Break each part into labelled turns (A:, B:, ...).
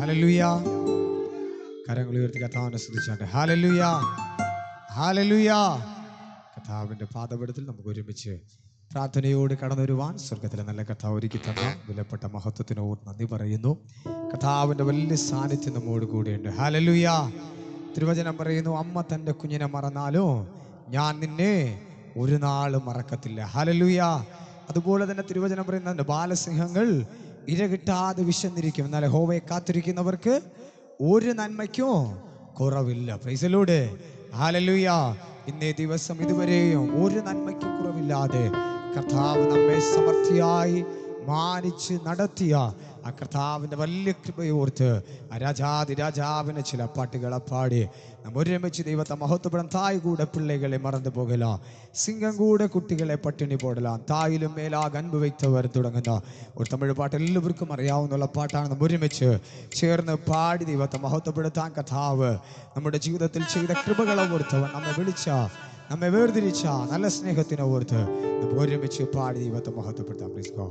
A: Hallelujah. കരങ്ങൾ ഉയർത്തി കർത്താവിനെ സ്തുതിച്ചാട്ടെ. Hallelujah, hallelujah. കർത്താവിന്റെ പാദപീഠത്തിൽ നമുക്ക് ഒരുമിച്ച് പ്രാർത്ഥനയോട് കടന്നു വരുവാൻ സ്വർഗത്തിലെ നല്ല കർത്താവ് ഒരുക്കി തന്ന വിലപ്പെട്ട മഹത്വത്തിനോട് നന്ദി പറയുന്നു. കർത്താവിന്റെ വലിയ സാന്നിധ്യം നമ്മോട് കൂടെയുണ്ട്. ഹല്ലേലൂയ. തിരുവചനം പറയുന്നു, അമ്മ തൻ്റെ കുഞ്ഞിനെ മറന്നാലോ ഞാൻ നിന്നെ ഒരു നാളും മറക്കത്തില്ല. ഹല്ലേലൂയ. അതുപോലെ തന്നെ തിരുവചനം പറയുന്നുണ്ട്, ബാലസിംഹങ്ങൾ ഇര കിട്ടാതെ വിശന്നിരിക്കും, എന്നാൽ യഹോവയെ കാത്തിരിക്കുന്നവർക്ക് ഒരു നന്മയ്ക്കും കുറവില്ല. Price the lord. ഹല്ലേലൂയ. ഇന്നേ ദിവസം ഇതുവരെയും ഒരു നന്മയ്ക്കും കുറവില്ലാതെ കർത്താവ് നമ്മെ സമൃദ്ധിയായി മാനിച്ച് നടത്തിയ ആ കർത്താവിൻ്റെ വലിയ കൃപയോർത്ത് ആ രാജാതിരാജാവിന് ചില പാട്ടുകളെ പാടി നാം ഒരുമിച്ച് ദൈവത്തെ മഹത്വപ്പെടാൻ. തായ് കൂടെ പിള്ളേകളെ മറന്നു പോകല, സിംഗം കൂടെ കുട്ടികളെ പട്ടിണി പോടലാം, തായിലും മേലാകെ അൻപ് വയ്ത്തവർ തുടങ്ങുന്ന ഒരു തമിഴ് പാട്ട് എല്ലാവർക്കും അറിയാവുന്ന പാട്ടാണ്. നാം ഒരുമിച്ച് ചേർന്ന് പാടി ദൈവത്തെ മഹത്വപ്പെടുത്താൻ. കർത്താവ് നമ്മുടെ ജീവിതത്തിൽ ചെയ്ത കൃപകളെ ഓർത്തവൻ, നമ്മെ വിളിച്ച, നമ്മെ വേർതിരിച്ച നല്ല സ്നേഹത്തിനെ ഓർത്ത് നമുക്ക് ഒരുമിച്ച് പാടി ദൈവത്തെ മഹത്വപ്പെടുത്താം. Please go.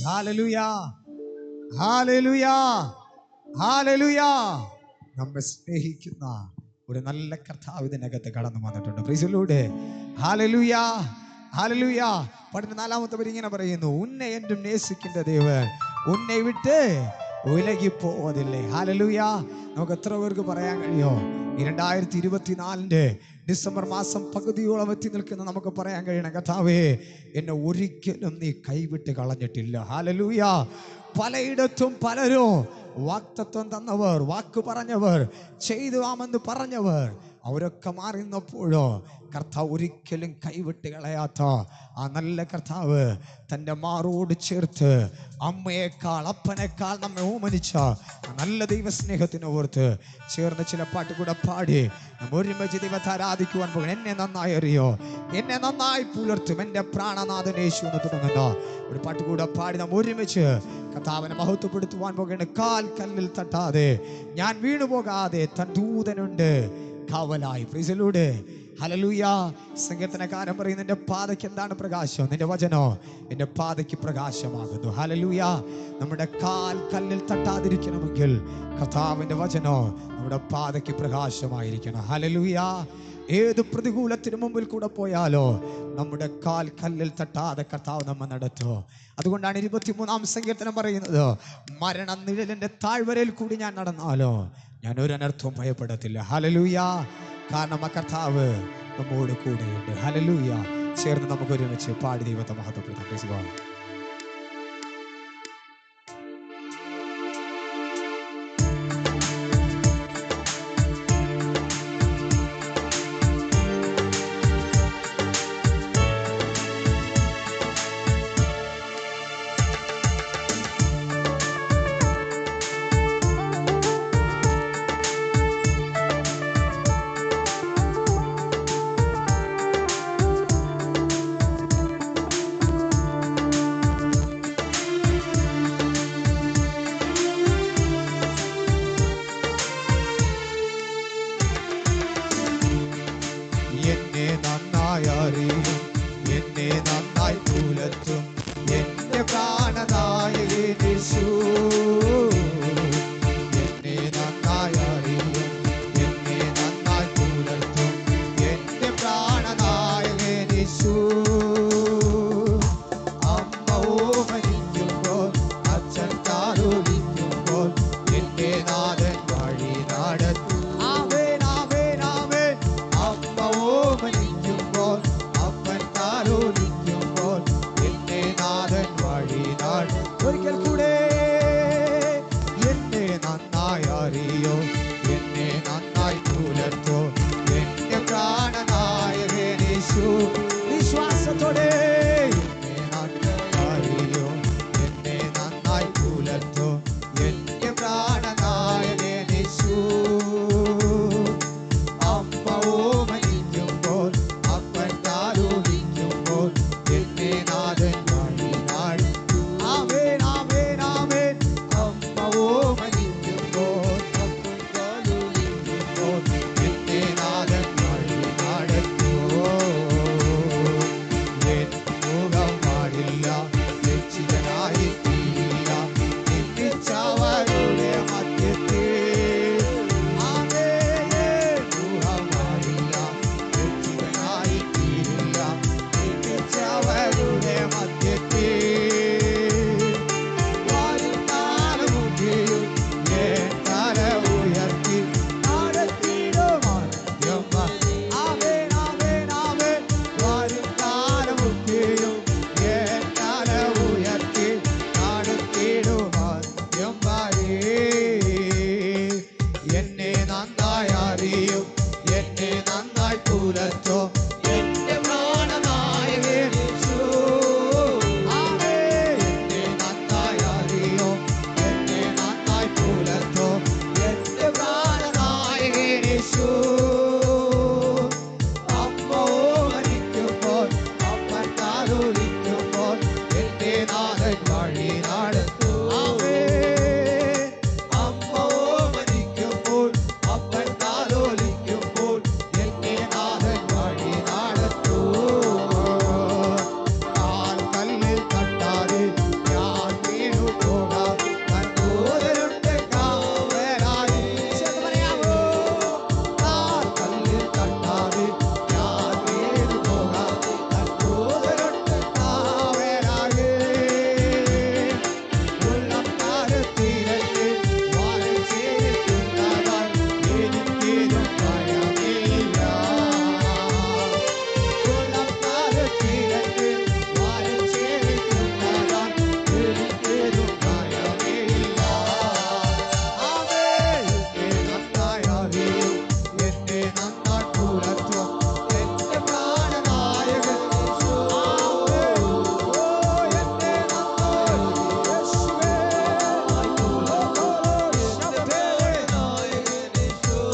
A: Hallelujah, hallelujah, hallelujah. നമ്മെ സ്നേഹിക്കുന്ന ഒരു നല്ല കർത്താവ് ഇതിനകത്ത് കടന്നു വന്നിട്ടുണ്ട്. Praise the lord. Hallelujah, hallelujah. പഠന 4-ാമത്തെ വരി ഇങ്ങനെ പറയുന്നു, ഉന്നെ എന്നും നേസിക്കുന്ന ദേവൻ ഉന്നെ വിട്ട് ഉലകി പോവതില്ലേ. ഹല്ലേലൂയ. നമുക്ക് എത്ര പേർക്ക് പറയാൻ കഴിയോ ഈ 2024 ഡിസംബർ മാസം പകുതിയോളം എത്തി നിൽക്കുന്ന നമുക്ക് പറയാൻ കഴിയണം, കർത്താവേ എന്നെ ഒരിക്കലും നീ കൈവിട്ട് കളഞ്ഞിട്ടില്ല. ഹല്ലേലൂയ. പലയിടത്തും പലരും വാക്തത്വം തന്നവർ, വാക്ക് പറഞ്ഞവർ, ചെയ്തുവാമെന്ന് പറഞ്ഞവർ, അവരൊക്കെ മാറി നിന്നപ്പോഴോ കർത്താവ് ഒരിക്കലും കൈവിട്ട് കളയാത്ത ആ നല്ല കർത്താവ് തൻ്റെ മാറോട് ചേർത്ത് അമ്മയേക്കാൾ അപ്പനേക്കാൾ നമ്മെ ഓമനിച്ച നല്ല ദൈവസ്നേഹത്തിന് ഓർത്ത് ചേർന്ന് ചില പാട്ട് കൂടെ പാടി നമ്മൾ ഒരുമിച്ച് ദൈവത്തെ ആരാധിക്കുവാൻ പോകും. എന്നെ നന്നായി അറിയോ, എന്നെ നന്നായി പുലർത്തും എൻ്റെ പ്രാണനാഥൻ യേശു എന്ന് തുടങ്ങുന്ന ഒരു പാട്ട് കൂടെ പാടി നമ്മൾ ഒരുമിച്ച് കർത്താവിനെ മഹത്വപ്പെടുത്തുവാൻ പോകുകയാണ്. കാൽ കല്ലിൽ തട്ടാതെ ഞാൻ വീണു പോകാതെ തൻ ദൂതനുണ്ട് കാവലായി. Price the lord. ഹല്ലേലൂയ. സങ്കീർത്തനക്കാരൻ പറയുന്നു, നിന്റെ പാതയ്ക്ക് എന്താണ് പ്രകാശം? നിന്റെ വചനോ എൻ്റെ പാതയ്ക്ക് പ്രകാശമാകുന്നു. ഹല്ലേലൂയ. നമ്മുടെ കാൽ കല്ലിൽ തട്ടാതിരിക്കണമെങ്കിൽ കർത്താവിൻ്റെ വചനോ നമ്മുടെ പാതയ്ക്ക് പ്രകാശമായിരിക്കണം. ഹല്ലേലൂയ. ഏത് പ്രതികൂലത്തിന് മുമ്പിൽ കൂടെ പോയാലോ നമ്മുടെ കാൽ കല്ലിൽ തട്ടാതെ കർത്താവ് നമ്മെ നടത്തുമോ. അതുകൊണ്ടാണ് 23-ാം സങ്കീർത്തനം പറയുന്നത്, മരണ നിഴലിൻ്റെ താഴ്വരയിൽ കൂടി ഞാൻ നടന്നാലോ ഞാൻ ഒരു അനർത്ഥവും ഭയപ്പെടത്തില്ല. ഹല്ലേലൂയ. കാരണം ആ കർത്താവ് നമ്മോട് കൂടെയുണ്ട്. ഹല്ലേലൂയ. ചേർന്ന് നമുക്ക് ഒരുമിച്ച് പാടി ദൈവത്തെ മഹത്വപ്പെടുത്താം. കൂലത്തോ എന്റെ പ്രാണനായകനേശു അമ്മ ഓമനിക്കുമ്പോൾ അപ്പൻ താലോലിക്കുമ്പോൾ എന്നെ നാഥൻ വഴി നടത്തും. ആമേൻ ആമേൻ ആമേൻ. അമ്മ ഓമനിക്കുമ്പോൾ അപ്പൻ താലോലിക്കുമ്പോൾ എന്നെ നാഥൻ വഴി നടത്തും. എൻ മുഖം പാടില്ല രക്ഷിതനായി തീരില്ല നിന്ദിച്ചവരുടെ മധ്യത്തിൽ. ആമേൻ. മുഖം പാടില്ല രക്ഷിതനായി തീരില്ല നിന്ദിച്ചവരുടെ മധ്യത്തിൽ. വരും കാലമൊക്കെയും എൻ തല ഉയർത്തി നടത്തിയിടും അന്ത്യം. ആമേൻ ആമേൻ ആമേൻ. വരും കാലമൊക്കെയും എൻ തല ഉയർത്തി നടത്തിയിടും അന്ത്യം വരെ. എന്നെ നന്നായി അറിയും എന്നെ നന്നായി പുലർത്തും എന്റെ പ്രാണനായകൻ യേശു. ആമേൻ. എന്നെ നന്നായി അറിയും എന്നെ നന്നായി പുലർത്തും എന്റെ പ്രാണനായകൻ യേശു. അമ്മ ഓമനിക്കുമ്പോൾ അപ്പൻ താലോലിക്കുമ്പോൾ എന്റെ നാഥൻ വഴി നടത്തും. ആമേൻ. അമ്മ ഓമനിക്കുമ്പോൾ അപ്പൻ താലോലിക്കുമ്പോൾ എന്നെ നാഥൻ വഴി നടത്തും. കാൽക്കല്ലിൽ തട്ടാതെ ഞാൻ വീണു പോകാതെ കണ്ണൂരുണ്ട് കാവലായി. ചേർന്ന് പറയാമോ? കാൽക്കല്ലിൽ തട്ടാതെ ഞാൻ വീണു പോകാതെ കണ്ണൂരുണ്ട് കാവലായി. ഉള്ളം താരത്തിരട്ട് വാഴ ചേരിക്കുന്നതാൽ എനിക്കേതും ഭയമില്ല. ഉള്ളം താരത്തിരട്ട് വാഴ ചേരിക്കുന്നതാൽ എനിക്കേതും ഭയമില്ല. ആമേൻ. എന്നെ നന്നായി അറിയും എന്നെ നന്നായി പുലർത്തും എന്റെ പ്രാണനായകൻ യേശു. ആമേൻ. ഓ എന്നെ നന്നായി യേശുവേ.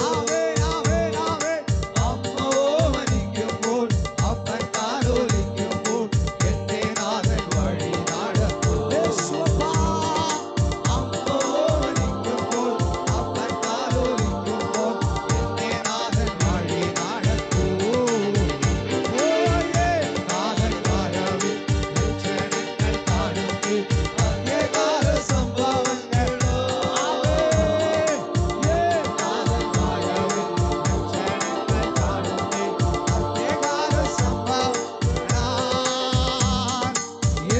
A: ആമേൻ ആമേൻ ആമേൻ. അമ്മ ഓമനിക്കുമ്പോൾ അപ്പൻ താലോലിക്കുമ്പോൾ എന്റെ നാഥൻ വഴി നടത്തും. യേശുവപ്പാ. അമ്മ ഓമനിക്കുമ്പോൾ അപ്പൻ താലോലിക്കുമ്പോൾ എന്റെ നാഥൻ വഴി നടത്തും. ഓയേ നാഥൻ വരവിൽ ലക്ഷണങ്ങൾ കാണുത്തി അന്ത്യകാല സംഭവങ്ങൾ. ആമേൻ. നാഥൻ വരവിൽ ലക്ഷണങ്ങൾ കാണുത്തി അന്ത്യകാല സംഭവങ്ങൾ.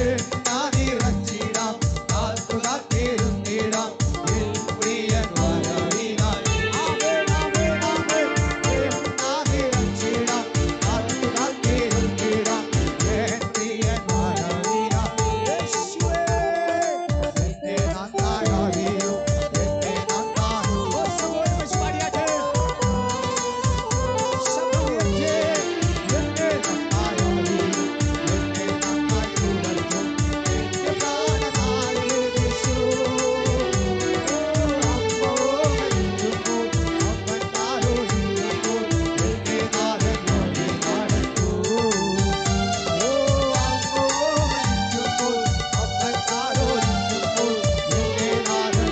A: എന്നാതിറച്ചിടാം കാത്തുകാത്തിരുന്നിടാം എൻ പ്രിയൻ വരവിനായി. ആമേൻ ആമേൻ ആമേൻ. എന്നാതിറച്ചിടാം കാത്തുകാത്തിരുന്നിടാം എൻ പ്രിയൻ വരവിനായി. യേശുവേ. എന്നെ നന്നായി അറിയും എന്നെ നന്നായി ഒരുമിച്ച് പാടിയാട്ടെ. ശബ്ദമുയർത്തി. എന്നെ നന്നായി അറിയും എന്നെ നന്നായി പുലർത്തും എന്റെ പ്രാണനായകൻ യേശു. അമ്മ ഓമനിക്കുമ്പോൾ അപ്പൻ താലോലിക്കുമ്പോൾ എന്റെ നാഥൻ വഴി നടത്തും. അമ്മ ഓമനിക്കുമ്പോൾ അപ്പൻ താലോലിക്കുമ്പോൾ എന്റെ നാഥൻ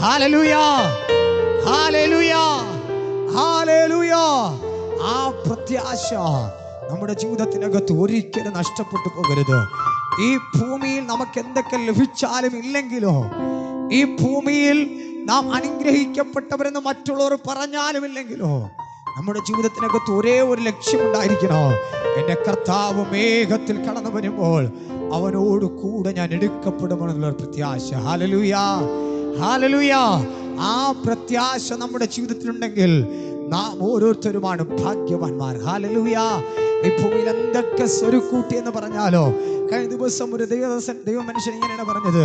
A: ഹല്ലേലൂയ, ഹല്ലേലൂയ, ഹല്ലേലൂയ. ആ പ്രത്യാശ നമ്മുടെ ജീവിതത്തിനകത്ത് ഒരിക്കലും നഷ്ടപ്പെട്ടു പോകരുത്. ഈ ഭൂമിയിൽ നമുക്ക് എന്തൊക്കെ ലഭിച്ചാലും ഇല്ലെങ്കിലോ, ഈ ഭൂമിയിൽ നാം അനുഗ്രഹിക്കപ്പെട്ടവരെന്ന് മറ്റുള്ളവർ പറഞ്ഞാലും ഇല്ലെങ്കിലോ, നമ്മുടെ ജീവിതത്തിനകത്ത് ഒരേ ഒരു ലക്ഷ്യമുണ്ടായിരിക്കണോ. എൻ്റെ കർത്താവ് മേഘത്തിൽ കടന്നു വരുമ്പോൾ അവനോട് കൂടെ ഞാൻ എടുക്കപ്പെടുമെന്നുള്ള പ്രത്യാശ. Hallelujah, hallelujah. ആ പ്രത്യാശ നമ്മുടെ ജീവിതത്തിലുണ്ടെങ്കിൽ നാം ഓരോരുത്തരുമാണ് ഭാഗ്യവാന്മാർ. ഹല്ലേലൂയ. ഈ ഭൂമിയിൽ എന്തൊക്കെ സ്വരുക്കൂട്ടി എന്ന് പറഞ്ഞാലോ, കഴിഞ്ഞ ദിവസം ഒരു ദൈവ മനുഷ്യൻ ഇങ്ങനെയാണ് പറഞ്ഞത്,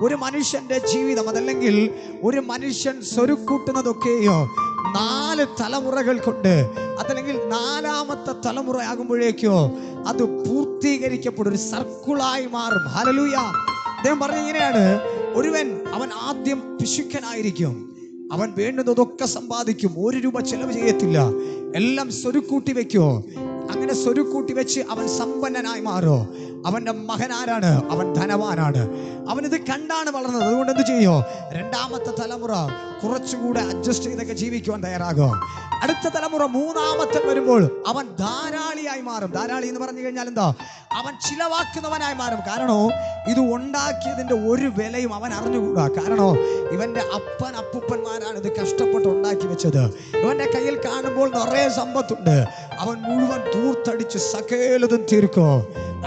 A: ഒരു മനുഷ്യന്റെ ജീവിതം അതല്ലെങ്കിൽ ഒരു മനുഷ്യൻ സ്വരുക്കൂട്ടുന്നതൊക്കെയോ 4 തലമുറകൾ കൊണ്ട്, അതല്ലെങ്കിൽ 4ാമത്തെ തലമുറ ആകുമ്പോഴേക്കോ അത് പൂർത്തീകരിക്കപ്പെടും, ഒരു സർക്കിളായി മാറും. ഹല്ലേലൂയ. അദ്ദേഹം പറഞ്ഞ ഇങ്ങനെയാണ്, ഒരുവൻ അവൻ ആദ്യം പിശുക്കനായിരിക്കും, അവൻ വേണ്ടുന്നതൊക്കെ സമ്പാദിക്കും, 1 രൂപ ചെലവ് ചെയ്യത്തില്ല, എല്ലാം സ്വരുക്കൂട്ടി വെക്കോ. അങ്ങനെ സ്വരുക്കൂട്ടി വെച്ച് അവൻ സമ്പന്നനായി മാറോ. അവന്റെ മകൻ ആരാണ്? അവൻ ധനവാനാണ്. അവനിത് കണ്ടാണ് വളർന്നത്. അതുകൊണ്ട് എന്ത് ചെയ്യോ, 2ാമത്തെ തലമുറ കുറച്ചുകൂടെ അഡ്ജസ്റ്റ് ചെയ്തൊക്കെ ജീവിക്കുവാൻ തയ്യാറാകും. അടുത്ത തലമുറ 3ാമത്തെ വരുമ്പോൾ അവൻ ധാരാളിയായി മാറും. ധാരാളി എന്ന് പറഞ്ഞു കഴിഞ്ഞാൽ എന്താ? അവൻ ചിലവാക്കുന്നവനായി മാറും. കാരണോ, ഇത് ഉണ്ടാക്കിയതിന്റെ ഒരു വിലയും അവൻ അറിഞ്ഞുകൂടാ. കാരണോ, ഇവന്റെ അപ്പൂപ്പന്മാരാണ് ഇത് കഷ്ടപ്പെട്ട് ഉണ്ടാക്കി വെച്ചത്. ഇവന്റെ കയ്യിൽ കാണുമ്പോൾ നിറയെ സമ്പത്തുണ്ട്, അവൻ മുഴുവൻ തൂർത്തടിച്ച് സകലതും തീർക്കോ.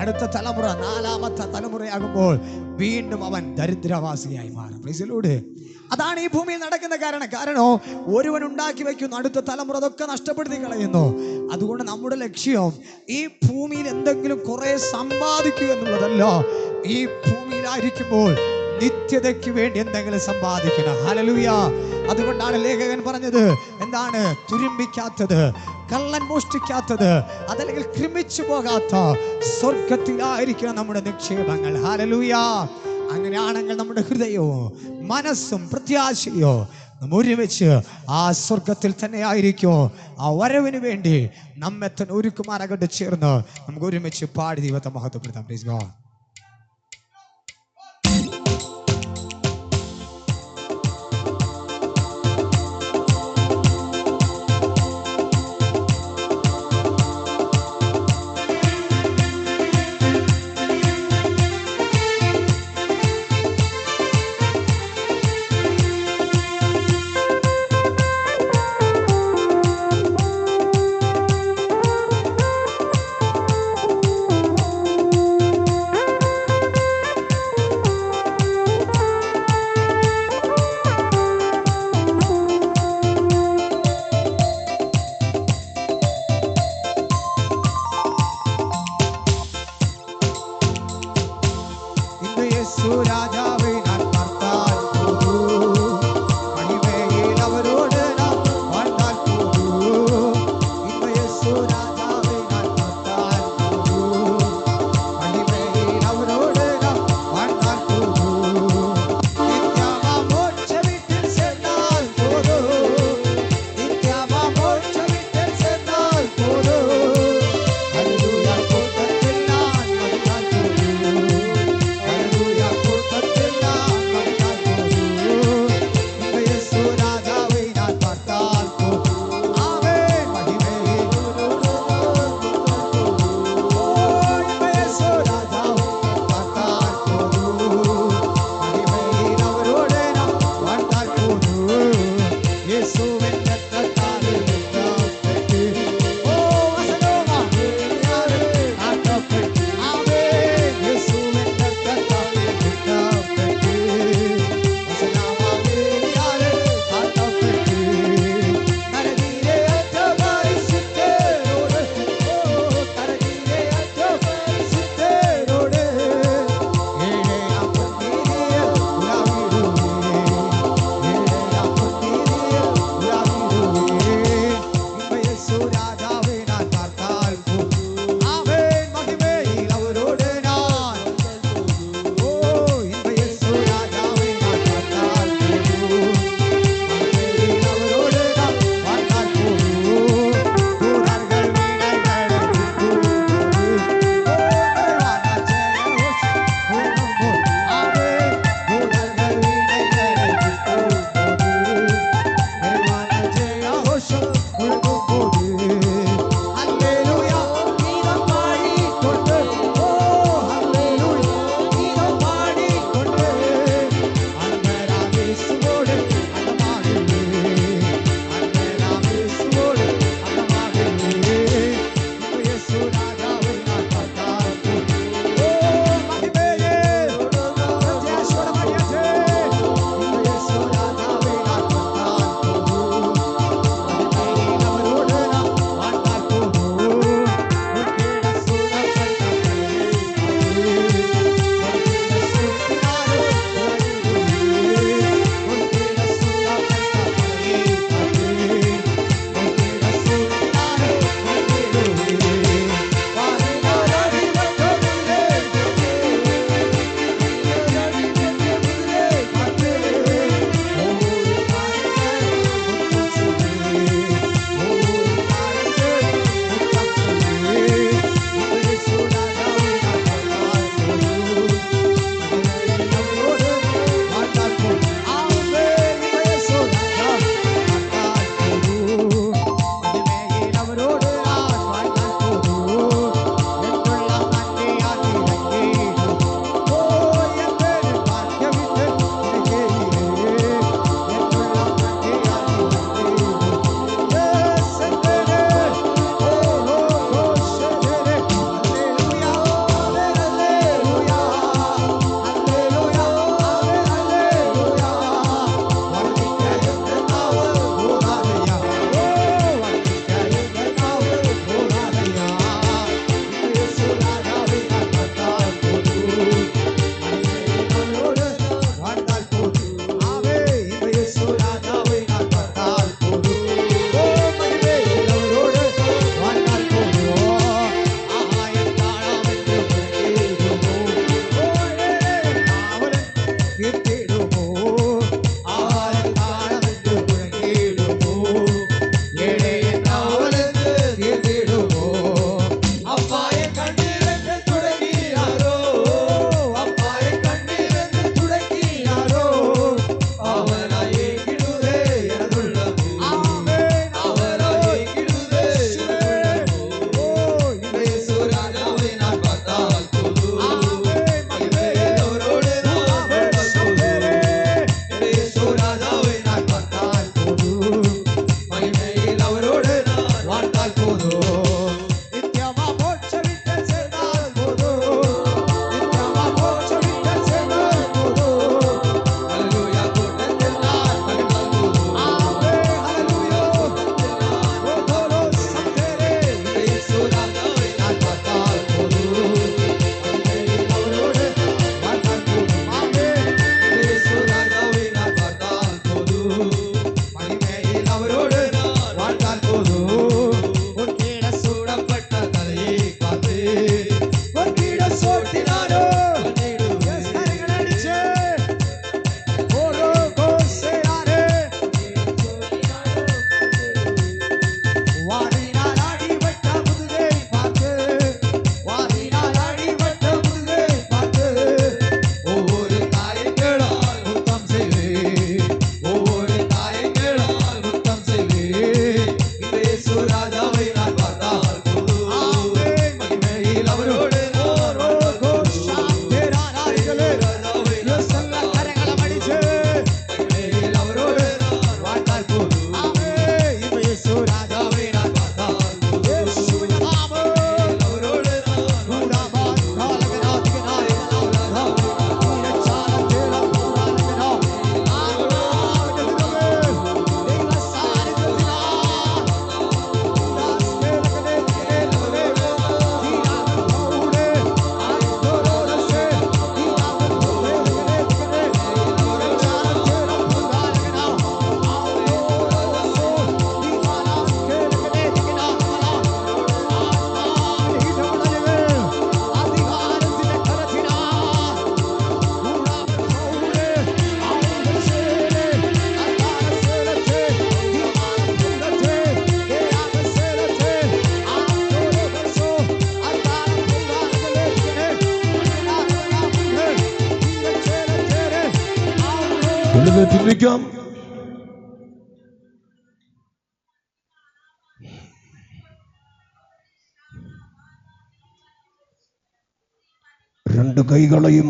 A: അടുത്ത തലമുറ 4ാമത്തെ തലമുറയാകുമ്പോൾ വീണ്ടും അവൻ ദരിദ്രവാസിയായി മാറും. Price the Lord. അതാണ് ഈ ഭൂമിയിൽ നടക്കുന്ന കാരണം ഒരുവൻ ഉണ്ടാക്കി വെക്കുന്നു, അടുത്ത തലമുറ അതൊക്കെ നഷ്ടപ്പെടുത്തി കളയുന്നു. അതുകൊണ്ട് നമ്മുടെ ലക്ഷ്യം ഈ ഭൂമിയിൽ എന്തെങ്കിലും കുറെ സമ്പാദിക്കുക എന്നുള്ളതല്ല. ഈ ഭൂമിയിലായിരിക്കുമ്പോൾ നിത്യതയ്ക്ക് വേണ്ടി എന്തെങ്കിലും സമ്പാദിക്കണം. ഹല്ലേലൂയ. അതുകൊണ്ടാണ് ലേഖകൻ പറഞ്ഞത് എന്താണ്? തുരുമ്പിക്കാത്തത്, കള്ളൻ മോഷ്ടിക്കാത്തത്, അതല്ലെങ്കിൽ ക്രമിച്ചു പോകാത്ത സ്വർഗത്തിലായിരിക്കണം നമ്മുടെ നിക്ഷേപങ്ങൾ. ഹല്ലേലൂയ. അങ്ങനെയാണെങ്കിൽ നമ്മുടെ ഹൃദയവും മനസ്സും പ്രത്യാശയോ നാം ഒരുമിച്ച് ആ സ്വർഗത്തിൽ തന്നെ ആയിരിക്കും. ആ വരവിന് വേണ്ടി നമ്മെ തന്നെ ഒരുക്കുമാറാകട്ടെ. ചേർന്ന് നമുക്ക് ഒരുമിച്ച് പാടി ദൈവത്തെ മഹത്വപ്പെടുത്താം. Praise God.
B: എഴുന്നേറ്റ് നിൽക്കാം. രണ്ട് കൈകളെയും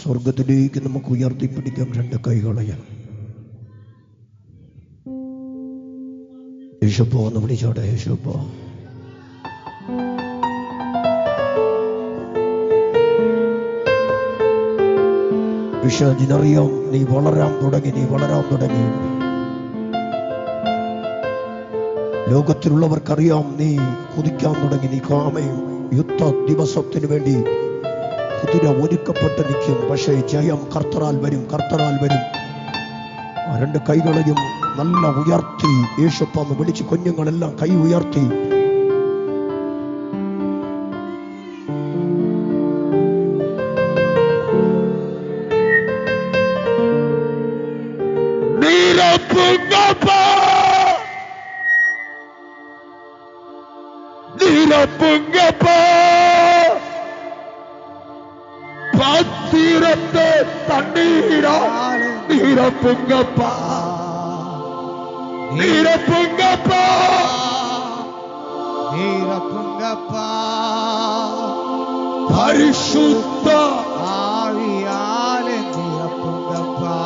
B: സ്വർഗത്തിലേക്ക് നമുക്ക് ഉയർത്തിപ്പിടിക്കാം. രണ്ട് കൈകളെയും യേശുപ്പോ എന്ന് വിളിച്ചോട്ടെ. യേശുപ്പോ, പിശാചിനറിയാം നീ വളരാൻ തുടങ്ങി. ലോകത്തിലുള്ളവർക്കറിയാം നീ കുതിക്കാൻ തുടങ്ങി. നീ കാമയും യുദ്ധ ദിവസത്തിന് വേണ്ടി കുതിര ഒരുക്കപ്പെട്ട് നിൽക്കും. പക്ഷേ ജയം കർത്തരാൽ വരും. ആ രണ്ട് കൈകളെയും നല്ല ഉയർത്തി യേശുപ്പാന്ന് വിളിച്ച് കുഞ്ഞുങ്ങളെല്ലാം കൈ ഉയർത്തി பாத்திரத்தை தண்ணீரா நீரப்புங்கப்பா, நீரப்புங்கப்பா,
A: நீரப்புங்கப்பா.
B: பரிசுத்த
A: ஆவியாலே நீரப்புங்கப்பா,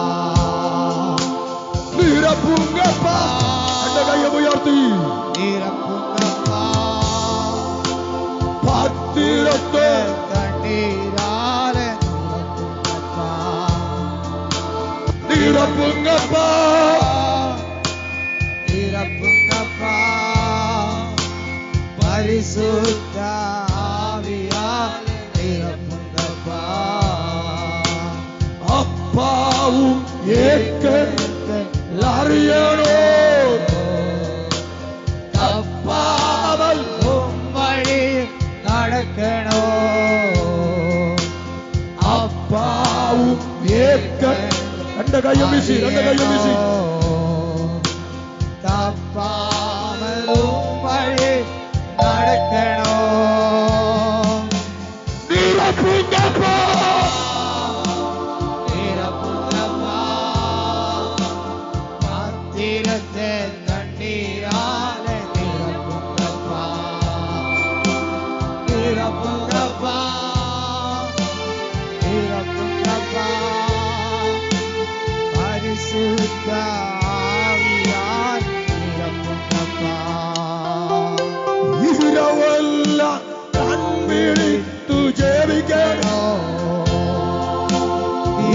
B: நீரப்புங்கப்பா. அந்த கையை உயர்த்தி
A: நீரப்புங்கப்பா.
B: பாத்திரத்தை
A: தண்ணீராலே நீரப்புங்கப்பா,
B: நீரப்புங்கப்பா,
A: நீரப்புங்கப்பா. பரிசுத்த ஆவியாலே நீரப்புங்கப்பா.
B: அப்பாவும் ஏற்க அறியனோ
A: தப்பாமல் உம்மடி நடக்கணோ.
B: அப்பாவும் ஏற்க ரெண்டு கையும் வீசி
A: தப்பாமல் உம்மடி நடக்கணோ.
B: நீரப்புங்கப்பா,
A: நீரப்புங்கப்பா. பாத்திரத்தை தண்ணீராலே நீரப்புங்கப்பா, நீரப்புங்கப்பா, நீரப்புங்கப்பா. பரிசுத்த ஆவியால் நீரப்புங்கப்பா.
B: இரவெல்லாம் கண்விழித்து ஜெபிக்கணும்.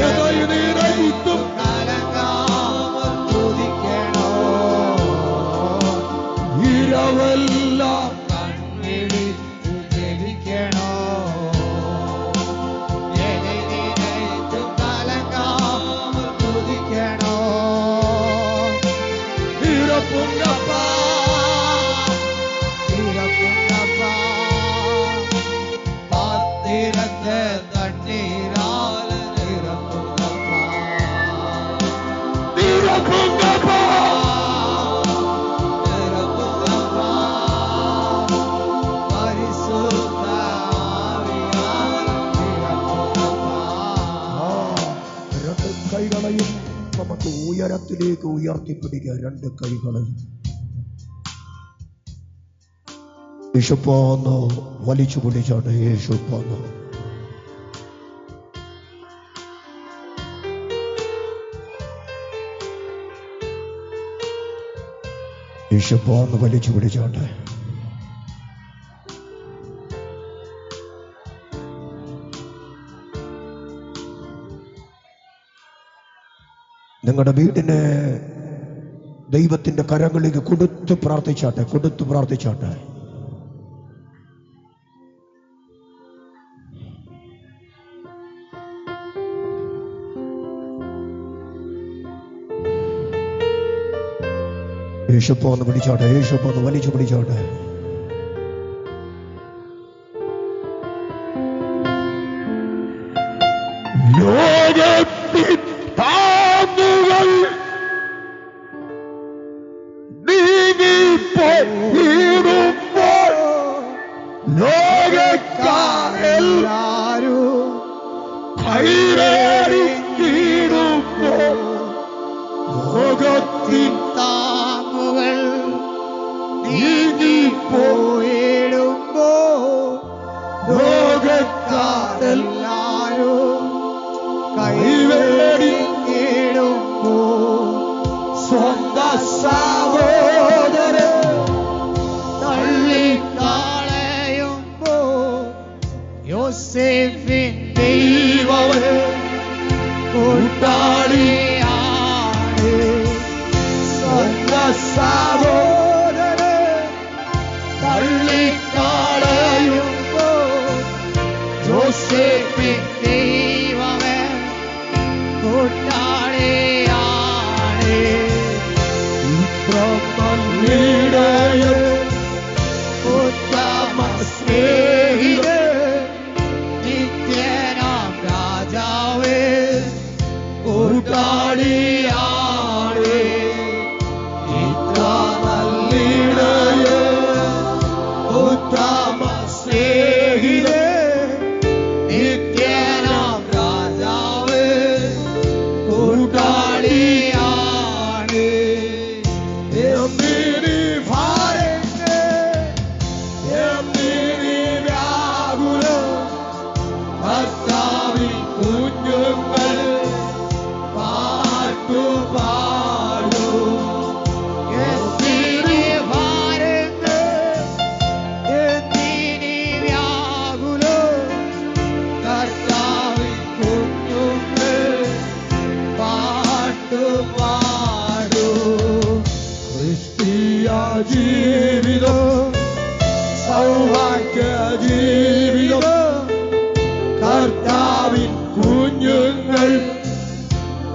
B: எதை நினைத்தும்
A: கலங்காமல் துதிக்கணோ.
B: இரவெல்லாம்
A: கண்விழித்து ஜெபிக்கணோ. எதை நினைத்தும் கலங்காமல் துதிக்கணோ.
B: நீரப்புங்கப்பா,
A: நீரப்புங்கப்பா. பாத்திரத்தை தண்ணீரால் நீரப்புங்கப்பா,
B: நீரப்புங்கப்பா.
A: நீரப்புங்கப்பா. பரிசுத்த ஆவியால் நீரப்புங்கப்பா.
B: രണ്ട് കൈകളെയും നമുക്ക് ഉയരത്തിലേക്ക് ഉയർത്തിപ്പിടിക്കുക. രണ്ട് കൈകളെയും യേശുപ്പാന്ന് വലിച്ചു പിടിച്ചോട്ടെ. യേശുപ്പാന്ന് യേശുപ്പാന്ന് വലിച്ചു പിടിച്ചോട്ടെ. നിങ്ങളുടെ വീടിനെ ദൈവത്തിന്റെ കരങ്ങളിലേക്ക് കൊടുത്ത് പ്രാർത്ഥിച്ചാട്ടെ. യേശുപ്പാന്ന് വിളിച്ചോട്ടെ. യേശുപ്പാന്ന് വലിച്ചു പിടിച്ചോട്ടെ. ലോകത്തിൽ താങ്ങുകൾ നീങ്ങിപ്പോയിടുമ്പോൾ ലോകക്കാരെല്ലാരും കൈവേറി
A: യോസേഫിൻ ദൈവമേ കൂട്ടാളിയാണ് സഹോദരനെ തള്ളിക്കളയുമ്പോ യോസേഫിൻ ദൈവമേ കൂട്ടാളിയാണ് ഇത്രമല്ലിടയൻ ഉത്തമ സ്നേഹിതൻ നിത്യനാം രാജാവേ കൂട്ടാളിയാണ് ഇത്രമല്ലിടയൻ ഉത്തമ സ്നേഹിതൻ നിത്യനാം രാജാവേ കൂട്ടാളിയാണ് എന്തിനീ ഭാരങ്ങൾ എന്തിനീ വ്യാകുലം കർത്താവിൻ കുഞ്ഞുങ്ങൾ പാട്ടുപാടും എന്തിനീ ഭാരങ്ങൾ എന്തിനീ വ്യാകുലം കർത്താവിൻ കുഞ്ഞുങ്ങൾ പാട്ടുപാടും ക്രിസ്തീയ ജീവിതം സൗഭാഗ്യ ജീവിതം കർത്താവിൻ കുഞ്ഞുങ്ങൾ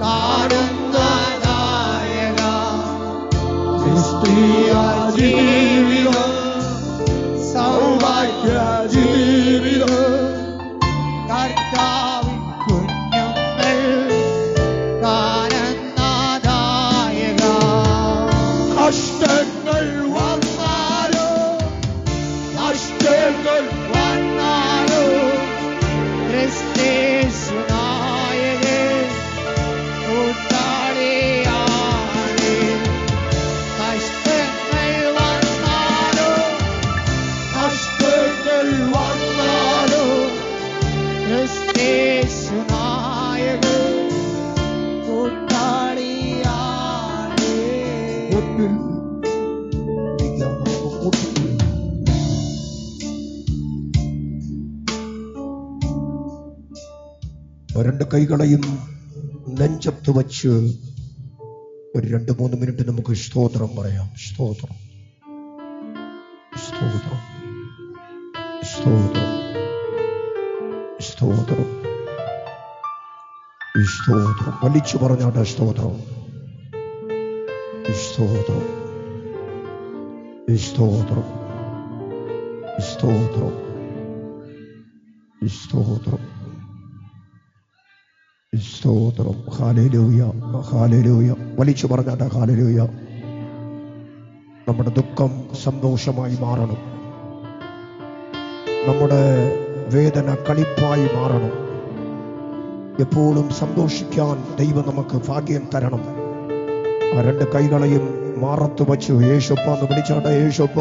A: കാണുന്ന നായക ക്രിസ്തീയ ജീവിതം സൗഭാഗ്യ ജീവിതം കർത്താവിൻ കുഞ്ഞുങ്ങൾ കാണുന്ന നായക കഷ്ടങ്ങൾ വന്നാലോ നഷ്ടങ്ങൾ വന്നാലോ ക്രിസ്തേശു നായകൻ കൂട്ടാളിയാണ് കഷ്ടങ്ങൾ വന്നാലോ നഷ്ടങ്ങൾ വന്നാലോ ക്രിസ്തേശു നായകൻ കൂട്ടാളിയാണ്
B: രണ്ട് കൈകളെയും നെഞ്ചത്ത് വച്ച് ഒരു 2-3 മിനിറ്റ് നമുക്ക് സ്തോത്രം പറയാം. സ്തോത്രം, സ്തോത്രം, സ്തോത്രം, സ്തോത്രം, സ്തോത്രം. വലിച്ചു പറഞ്ഞാട്ടെ സ്തോത്രം, സ്തോത്രം, സ്തോത്രം, സ്തോത്രം, സ്തോത്രം, സ്തോത്രം. Hallelujah, hallelujah. വലിച്ചു പറഞ്ഞാട്ടെ ഹല്ലേലൂയ. നമ്മുടെ ദുഃഖം സന്തോഷമായി മാറണം, നമ്മുടെ വേദന കളിപ്പായി മാറണം. എപ്പോഴും സന്തോഷിക്കാൻ ദൈവം നമുക്ക് ഭാഗ്യം തരണം. ആ 2 കൈകളെയും മാറത്ത് വച്ചു യേശുപ്പ എന്ന് വിളിച്ചാട്ടെ. യേശുപ്പ.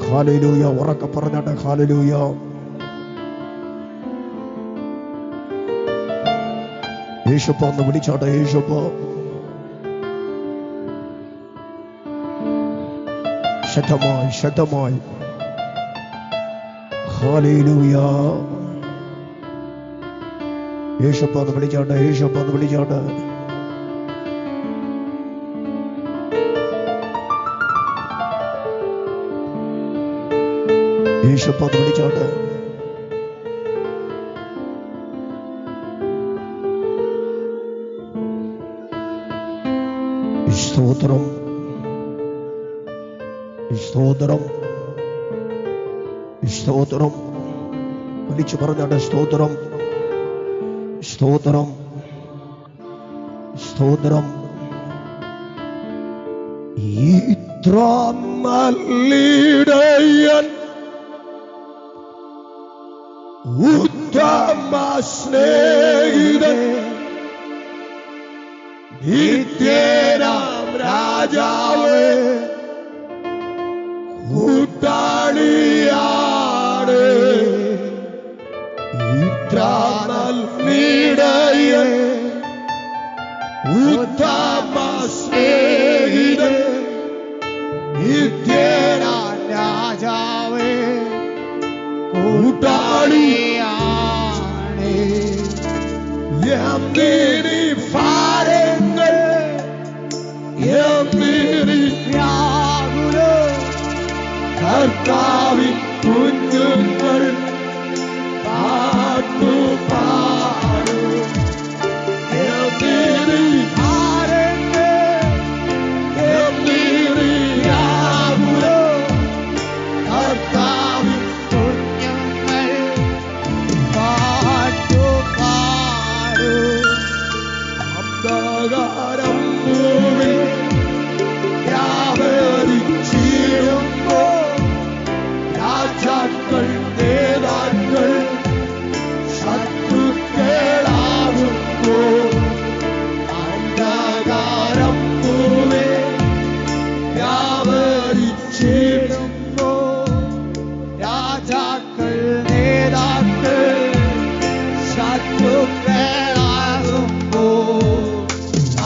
B: ഹല്ലേലൂയ. ഉറക്കെ പറഞ്ഞാട്ടെ ഹല്ലേലൂയ. യേശുപ്പ എന്ന് വിളിച്ചാട്ടെ. യേശുപ്പ. ശക്തമായി, ശക്തമായി. ഹല്ലേലൂയ. യേശുപ്പ എന്ന് വിളിച്ചാട്ടെ. യേശുപ്പ എന്ന് വിളിച്ചാട്ടെ. യേശുപ്പ എന്ന് വിളിച്ചാട്ടെ. സ്തോത്രം, സ്തോത്രം, സ്തോത്രം. വിളിച്ചു പറഞ്ഞാട്ടെ സ്തോത്രം, സ്തോത്രം, സ്തോത്രം. ഇത്ര നല്ലിടയൻ ഉത്തമ സ്നേഹിതൻ നിത്യനാം രാജാവേ കൂട്ടാളിയാണ് ഇത്ര നല്ലിടയൻ ഉത്തമ സ്നേഹിതൻ നിത്യനാം രാജാവേ എന്നീ ഭാരങ്ങൾ എന്നീ വ്യാകുലം കർത്താവിൻ കുഞ്ഞുങ്ങൾ പാട്ടുപാടും എന്നീ ഭാരങ്ങൾ എന്നീ വ്യാകുലം കർത്താവിൻ കുഞ്ഞുങ്ങൾ പാട്ടുപാടും അന്ധകാരം ഭൂമി വ്യാപരിച്ചിടുമ്പോൾ രാജാക്കൾ നേതാക്കൾ ശത്രുക്കളാകുമ്പോൾ അന്ധകാരം ഭൂമി വ്യാപരിച്ചിടുമ്പോൾ രാജാക്കൾ നേതാക്കൾ ശത്രുക്കളാകുമ്പോൾ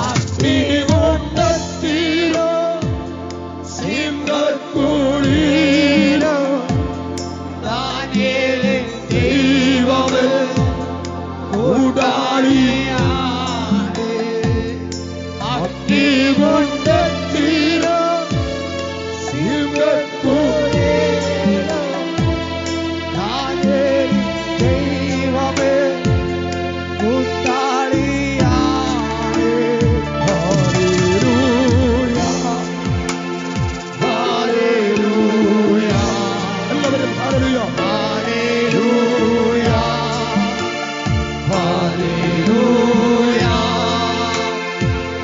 B: അഗ്നികുണ്ഡത്തിലോ സിംഹക്കുഴിയിലോ ദാനിയേലിൻ ദൈവമേ കൂടാളിയാണ്. അഗ്നികുണ്ഡത്തിലോ സിംഹക്കുഴിയിലോ ദാനിയേലിൻ ദൈവമേ കൂട്ടാളിയാണ്. ഹല്ലേലൂയ ഹല്ലേലൂയ എല്ലാവരും hallelujah hallelujah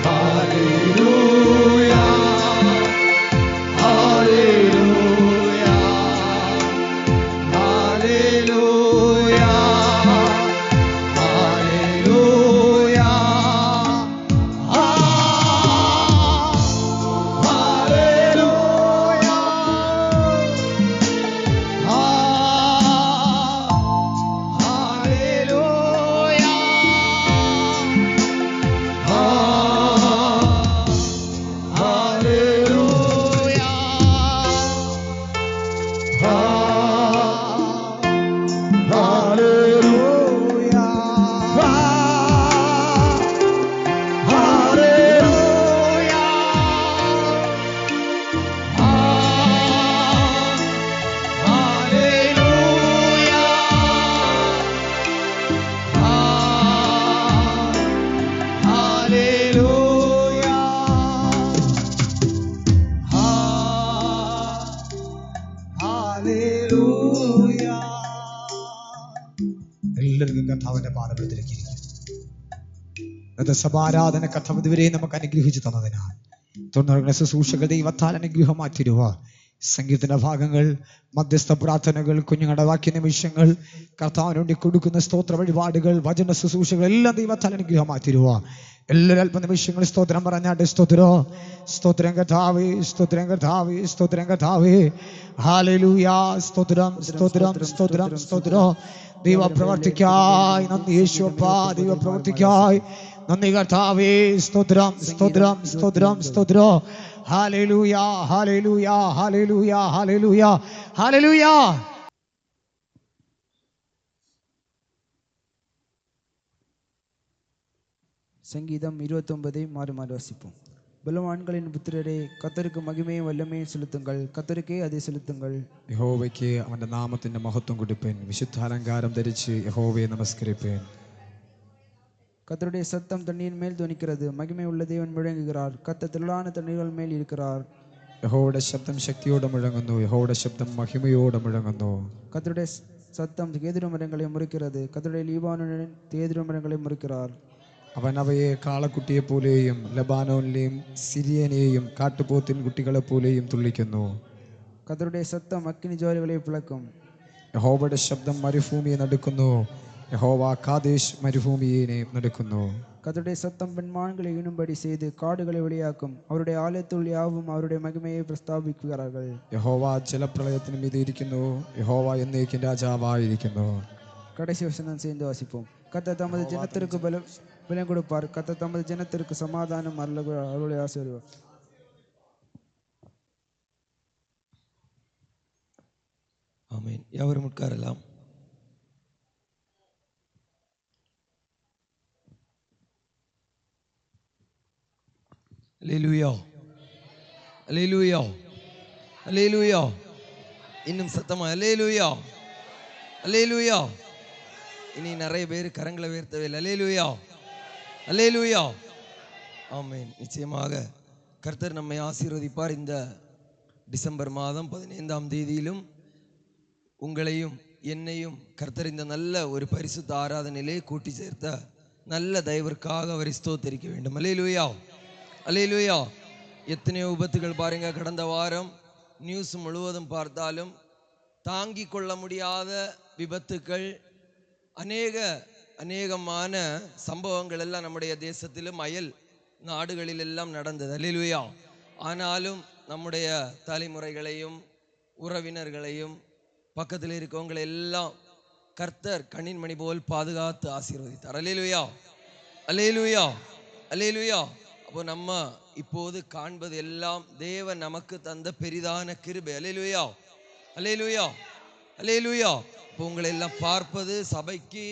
B: hallelujah hallelujah hallelujah hallelujah hallelujah എല്ലാവർക്കും കർത്താവിന്റെ പാദപീഠത്തിലേക്ക് ഇരിക്കും. ഇന്നത്തെ സഭാരാധന കർത്താവ് ഇതുവരെ നമുക്ക് അനുഗ്രഹിച്ചു തന്നതിനാൽ തുടർന്ന് ശുശ്രൂഷകൾ ദൈവത്താൽ അനുഗ്രഹമായി തീരുക. സംഗീതത്തിന്റെ ഭാഗങ്ങൾ, മധ്യസ്ഥ പ്രാർത്ഥനകൾ, കുഞ്ഞുങ്ങളുടെ വാക്യ നിമിഷങ്ങൾ, കർത്താവിന് വേണ്ടി കൊടുക്കുന്ന സ്തോത്ര വഴിപാടുകൾ, വചന ശുശ്രൂഷകൾ എല്ലാം ദൈവത്താൽ അനുഗ്രഹമായി തീരുക. എല്ലാവരും അല്പ നിമിഷങ്ങൾ സ്തോത്രം പറഞ്ഞാട്ട് സ്തോത്രം സ്തോത്രം കർത്താവേ, സ്തോത്രം കർത്താവേ, സ്തോത്രം കർത്താവേ. ഹല്ലേലൂയ. സ്തോത്രം സ്തോത്രം സ്തോത്രം സ്തോത്രം. ദൈവ പ്രവർത്തിക്കായി നന്ദി യേശുവപ്പ, ദൈവ പ്രവർത്തിക്കായി നന്ദി കർത്താവേ. സ്തോത്രം സ്തോത്രം സ്തോത്രം സ്തോത്രം. Hallelujah hallelujah hallelujah hallelujah hallelujah.
C: சங்கீதம் 29 மாறி மாறி வாசிப்போம். பலவான்களின் புத்திரரே, கர்த்தருக்கு மகிமையும் வல்லமையும் செலுத்துங்கள், கர்த்தருக்கே அதை செலுத்துங்கள்.
A: യഹോവയ്ക്ക് അവന്റെ നാമത്തിന്റെ മഹത്വം കൊടുപ്പേൻ, വിശുദ്ധാലങ്കാരം ധരിച്ച് യഹോവയെ നമസ്കരിപ്പേൻ.
C: கர்த்தருடைய சத்தம் தண்ணீர் மேல் துணிக்கிறது, மகிமை உள்ள தேவன் முழங்குகிறார், கர்த்தர் திரளான தண்ணீர்கள் மேல் இருக்கிறார்.
A: യഹോവയുടെ ശബ്ദം ശക്തിയോടെ മുഴങ്ങുന്നു, യഹോവയുടെ ശബ്ദം മഹിമയോടെ മുഴങ്ങുന്നു.
C: கர்த்தருடைய சத்தம் கேதுரு மரங்களை முறிக்கிறது, கர்த்தருடைய லீபானோனின் தேதுரு மரங்களை முறிக்கிறார்.
A: അവൻ അവയെ കാളക്കുട്ടിയെ പോലെയും ലബാനോനിലെയും സിരിയനെയും കാട്ടുപോത്തിൻ കുട്ടികളെ പോലെയും തുള്ളിക്കുന്നു.
C: கர்த்தருடைய சத்தம் அக்கினி ஜுவாலைகளை பிளக்கும்.
A: യഹോവയുടെ ശബ്ദം മരുഭൂമിയെ നടുക്കുന്നു, യഹോവ കാദേശ് മരുഭൂമിയെ നടുക്കുന്നു.
C: கர்த்தருடைய சத்தம் பெண்மான்களை ஈனும்படி செய்து காடுகளை வெளியாக்கும், அவருடைய ஆலயத்துள் யாவும் அவருடைய மகிமையை பிரஸ்தாபிக்கிறார்கள்.
A: യഹോവ ജലപ്രളയത്തിന് മീതെ ഇരിക്കുന്നു, യഹോവ എന്നേക്കും രാജാവായിരിക്കുന്നു.
C: கடைசி வசனம் சேர்ந்து வாசிப்போம். கர்த்தர் தமது ஜனத்திற்கு பலம் கொடுப்பார், கர்த்தர் தமது ஜனத்திற்கு சமாதானம் அருளை ஆசீர்வார்.
D: ஆமென். யாவரும் உட்காரலாம். அல்லேலூயா, அல்லேலூயா, அல்லேலூயா. இன்னும் சத்தமா அல்லேலூயா, அல்லேலூயா. இனி நிறைய பேர் கரங்களை உயர்த்தவே இல்லை. அல்லேலூயா, அல்லேலூயா. ஆமென். நிச்சயமாக கர்த்தர் நம்மை ஆசீர்வதிப்பார். இந்த டிசம்பர் மாதம் 15ஆம் தேதியிலும் உங்களையும் என்னையும் கர்த்தர் இந்த நல்ல ஒரு பரிசுத்த ஆராதனையிலே கூட்டி சேர்த்த நல்ல தயவிற்காக அவரை ஸ்தோத்தரிக்க வேண்டும். அல்லேலூயா, அல்லேலூயா. எத்தனையோ விபத்துகள் பாருங்க. கடந்த வாரம் நியூஸ் முழுவதும் பார்த்தாலும் தாங்கி கொள்ள முடியாத விபத்துக்கள், அநேகமான சம்பவங்கள் எல்லாம் நம்முடைய தேசத்திலும் அயல் நாடுகளில் எல்லாம் நடந்தது. அல்லேலூயா. ஆனாலும் நம்முடைய தலைமுறைகளையும் உறவினர்களையும் பக்கத்தில் இருக்கவங்களை எல்லாம் கர்த்தர் கண்ணின் மணி போல் பாதுகாத்து ஆசீர்வதித்தார். அல்லேலூயா, அல்லேலூயா, அல்லேலூயா. அப்போ நம்ம இப்போது காண்பது எல்லாம் தேவன் நமக்கு தந்த பெரிதான கிருபை. அல்லேலூயா, அல்லேலூயா, அல்லேலூயா. இப்போ உங்களை எல்லாம் பார்ப்பது சபைக்கு,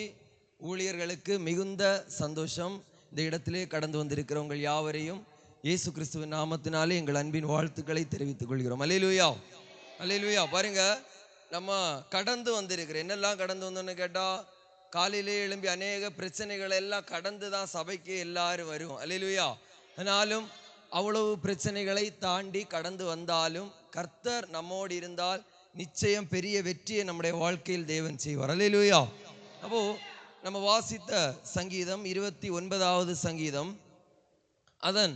D: ஊழியர்களுக்கு மிகுந்த சந்தோஷம். இந்த இடத்திலே கடந்து வந்திருக்கிறவங்க யாவரையும் இயேசு கிறிஸ்துவின் நாமத்தினாலே எங்கள் அன்பின் வாழ்த்துக்களை தெரிவித்துக் கொள்கிறோம். அல்லேலூயா, அல்லேலூயா. பாருங்க, நம்ம கடந்து வந்திருக்கிறோம். என்னெல்லாம் கடந்து வந்தோன்னு கேட்டா, காலையிலே எழும்பி அநேக பிரச்சனைகள் எல்லாம் கடந்து தான் சபைக்கு எல்லாரும் வருவோம். அல்லேலூயா. ஆனாலும் அவ்வளவு பிரச்சனைகளை தாண்டி கடந்து வந்தாலும் கர்த்தர் நம்மோடு இருந்தால் நிச்சயம் பெரிய வெற்றியை நம்முடைய வாழ்க்கையில் தேவன் செய்வார். அல்லேலூயா. அப்போ நம்ம வாசித்த சங்கீதம் 29வது சங்கீதம், அதன்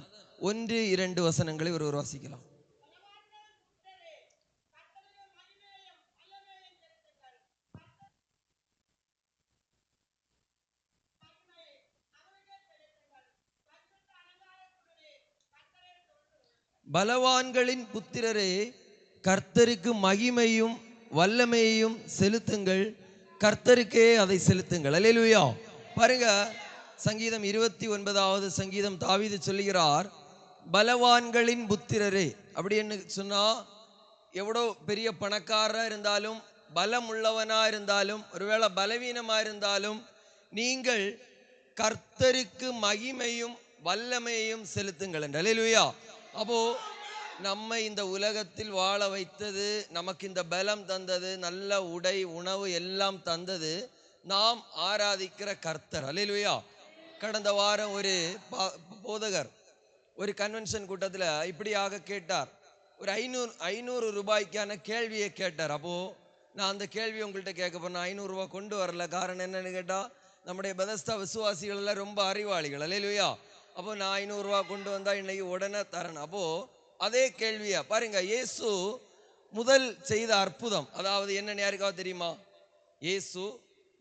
D: 1-2 வசனங்களை ஒருவர் வாசிக்கலாம். பலவான்களின் புத்திரரே, கர்த்தருக்கு மகிமையும் வல்லமையையும் செலுத்துங்கள், கர்த்தருக்கே அதை செலுத்துங்கள். அல்லேலூயா. பாருங்க, சங்கீதம் 29வது சங்கீதம் தாவீது சொல்லுகிறார், பலவான்களின் புத்திரரே. அப்படின்னு சொன்னா, எவ்வளோ பெரிய பணக்காரா இருந்தாலும், பலம் உள்ளவனா இருந்தாலும், ஒருவேளை பலவீனமா இருந்தாலும், நீங்கள் கர்த்தருக்கு மகிமையும் வல்லமையையும் செலுத்துங்கள் என்று. அல்லேலூயா. அப்போ நம்ம இந்த உலகத்தில் வாழ வைத்தது, நமக்கு இந்த பலம் தந்தது, நல்ல உடை உணவு எல்லாம் தந்தது நாம் ஆராதிக்கிற கர்த்தர். அல்லேலூயா. கடந்த வாரம் ஒரு போதகர் ஒரு கன்வென்ஷன் கூட்டத்தில் இப்படியாக கேட்டார். ஒரு 500 ரூபாய்க்கான கேள்வியை கேட்டார். அப்போ நான் அந்த கேள்வி உங்கள்கிட்ட கேட்க போறேன். 500 ரூபாய் கொண்டு வரல. காரணம் என்னன்னு கேட்டா, நம்முடைய பெதஸ்தா விசுவாசிகள் எல்லாம் ரொம்ப அறிவாளிகள். அல்லேலூயா. அப்போ நான் 500 ரூபாய் கொண்டு வந்தா இன்னைக்கு உடனே தரணும். அப்போ அதே கேள்வியா பாருங்க, இயேசு முதல் செய்த அற்புதம், அதாவது என்னன்னு யாருக்காவது தெரியுமா? இயேசு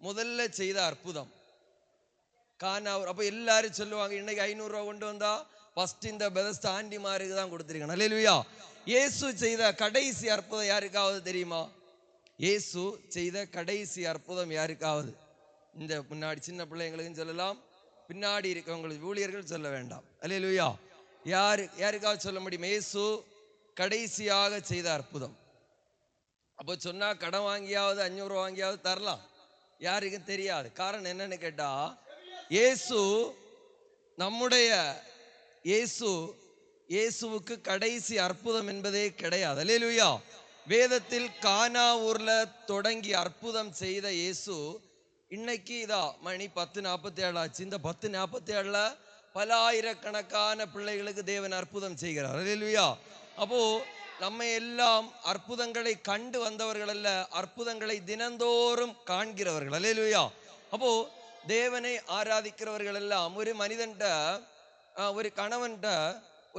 D: முதல்ல செய்த அற்புதம் கானாவூர். அப்போ எல்லாரும் சொல்லுவாங்க, இன்னைக்கு 500 ரூபாய் கொண்டு வந்தா ஃபர்ஸ்ட் இந்த பெதஸ்தா ஆண்டிமாருக்கு தான் கொடுத்துருக்கணும். அல்லேலூயா. இயேசு செய்த கடைசி அற்புதம் யாருக்காவது தெரியுமா? இயேசு செய்த கடைசி அற்புதம் யாருக்காவது? இந்த முன்னாடி சின்ன பிள்ளைங்களுக்கும் சொல்லலாம், பின்னாடி இருக்கவங்களுக்கு ஊழியர்கள் சொல்ல வேண்டாம். அல்லேலூயா. யாருக்காவது சொல்ல முடியும் இயேசு கடைசியாக செய்த அற்புதம்? அப்போ சொன்னா கடன் வாங்கியாவது 500 ரூபா வாங்கியாவது தரலாம். யாருக்கும் தெரியாது. காரணம் என்னன்னு கேட்டா, இயேசுவுக்கு கடைசி அற்புதம் என்பதே கிடையாது. அல்லேலூயா. வேதத்தில் கானாவூர்ல தொடங்கி அற்புதம் செய்த இயேசு இன்னைக்கு இதா மணி 10:47 ஆச்சு. இந்த 10:47ல பல ஆயிரக்கணக்கான பிள்ளைகளுக்கு தேவன் அற்புதம் செய்கிறார். அல்லேலூயா. அப்போ நம்ம எல்லாம் அற்புதங்களை கண்டு வந்தவர்கள் அல்ல, அற்புதங்களை தினந்தோறும் காண்கிறவர்கள். அல்லேலூயா. அப்போ தேவனை ஆராதிக்கிறவர்கள் எல்லாம் ஒரு மனிதன்ட்ட, ஒரு கணவன்கிட்ட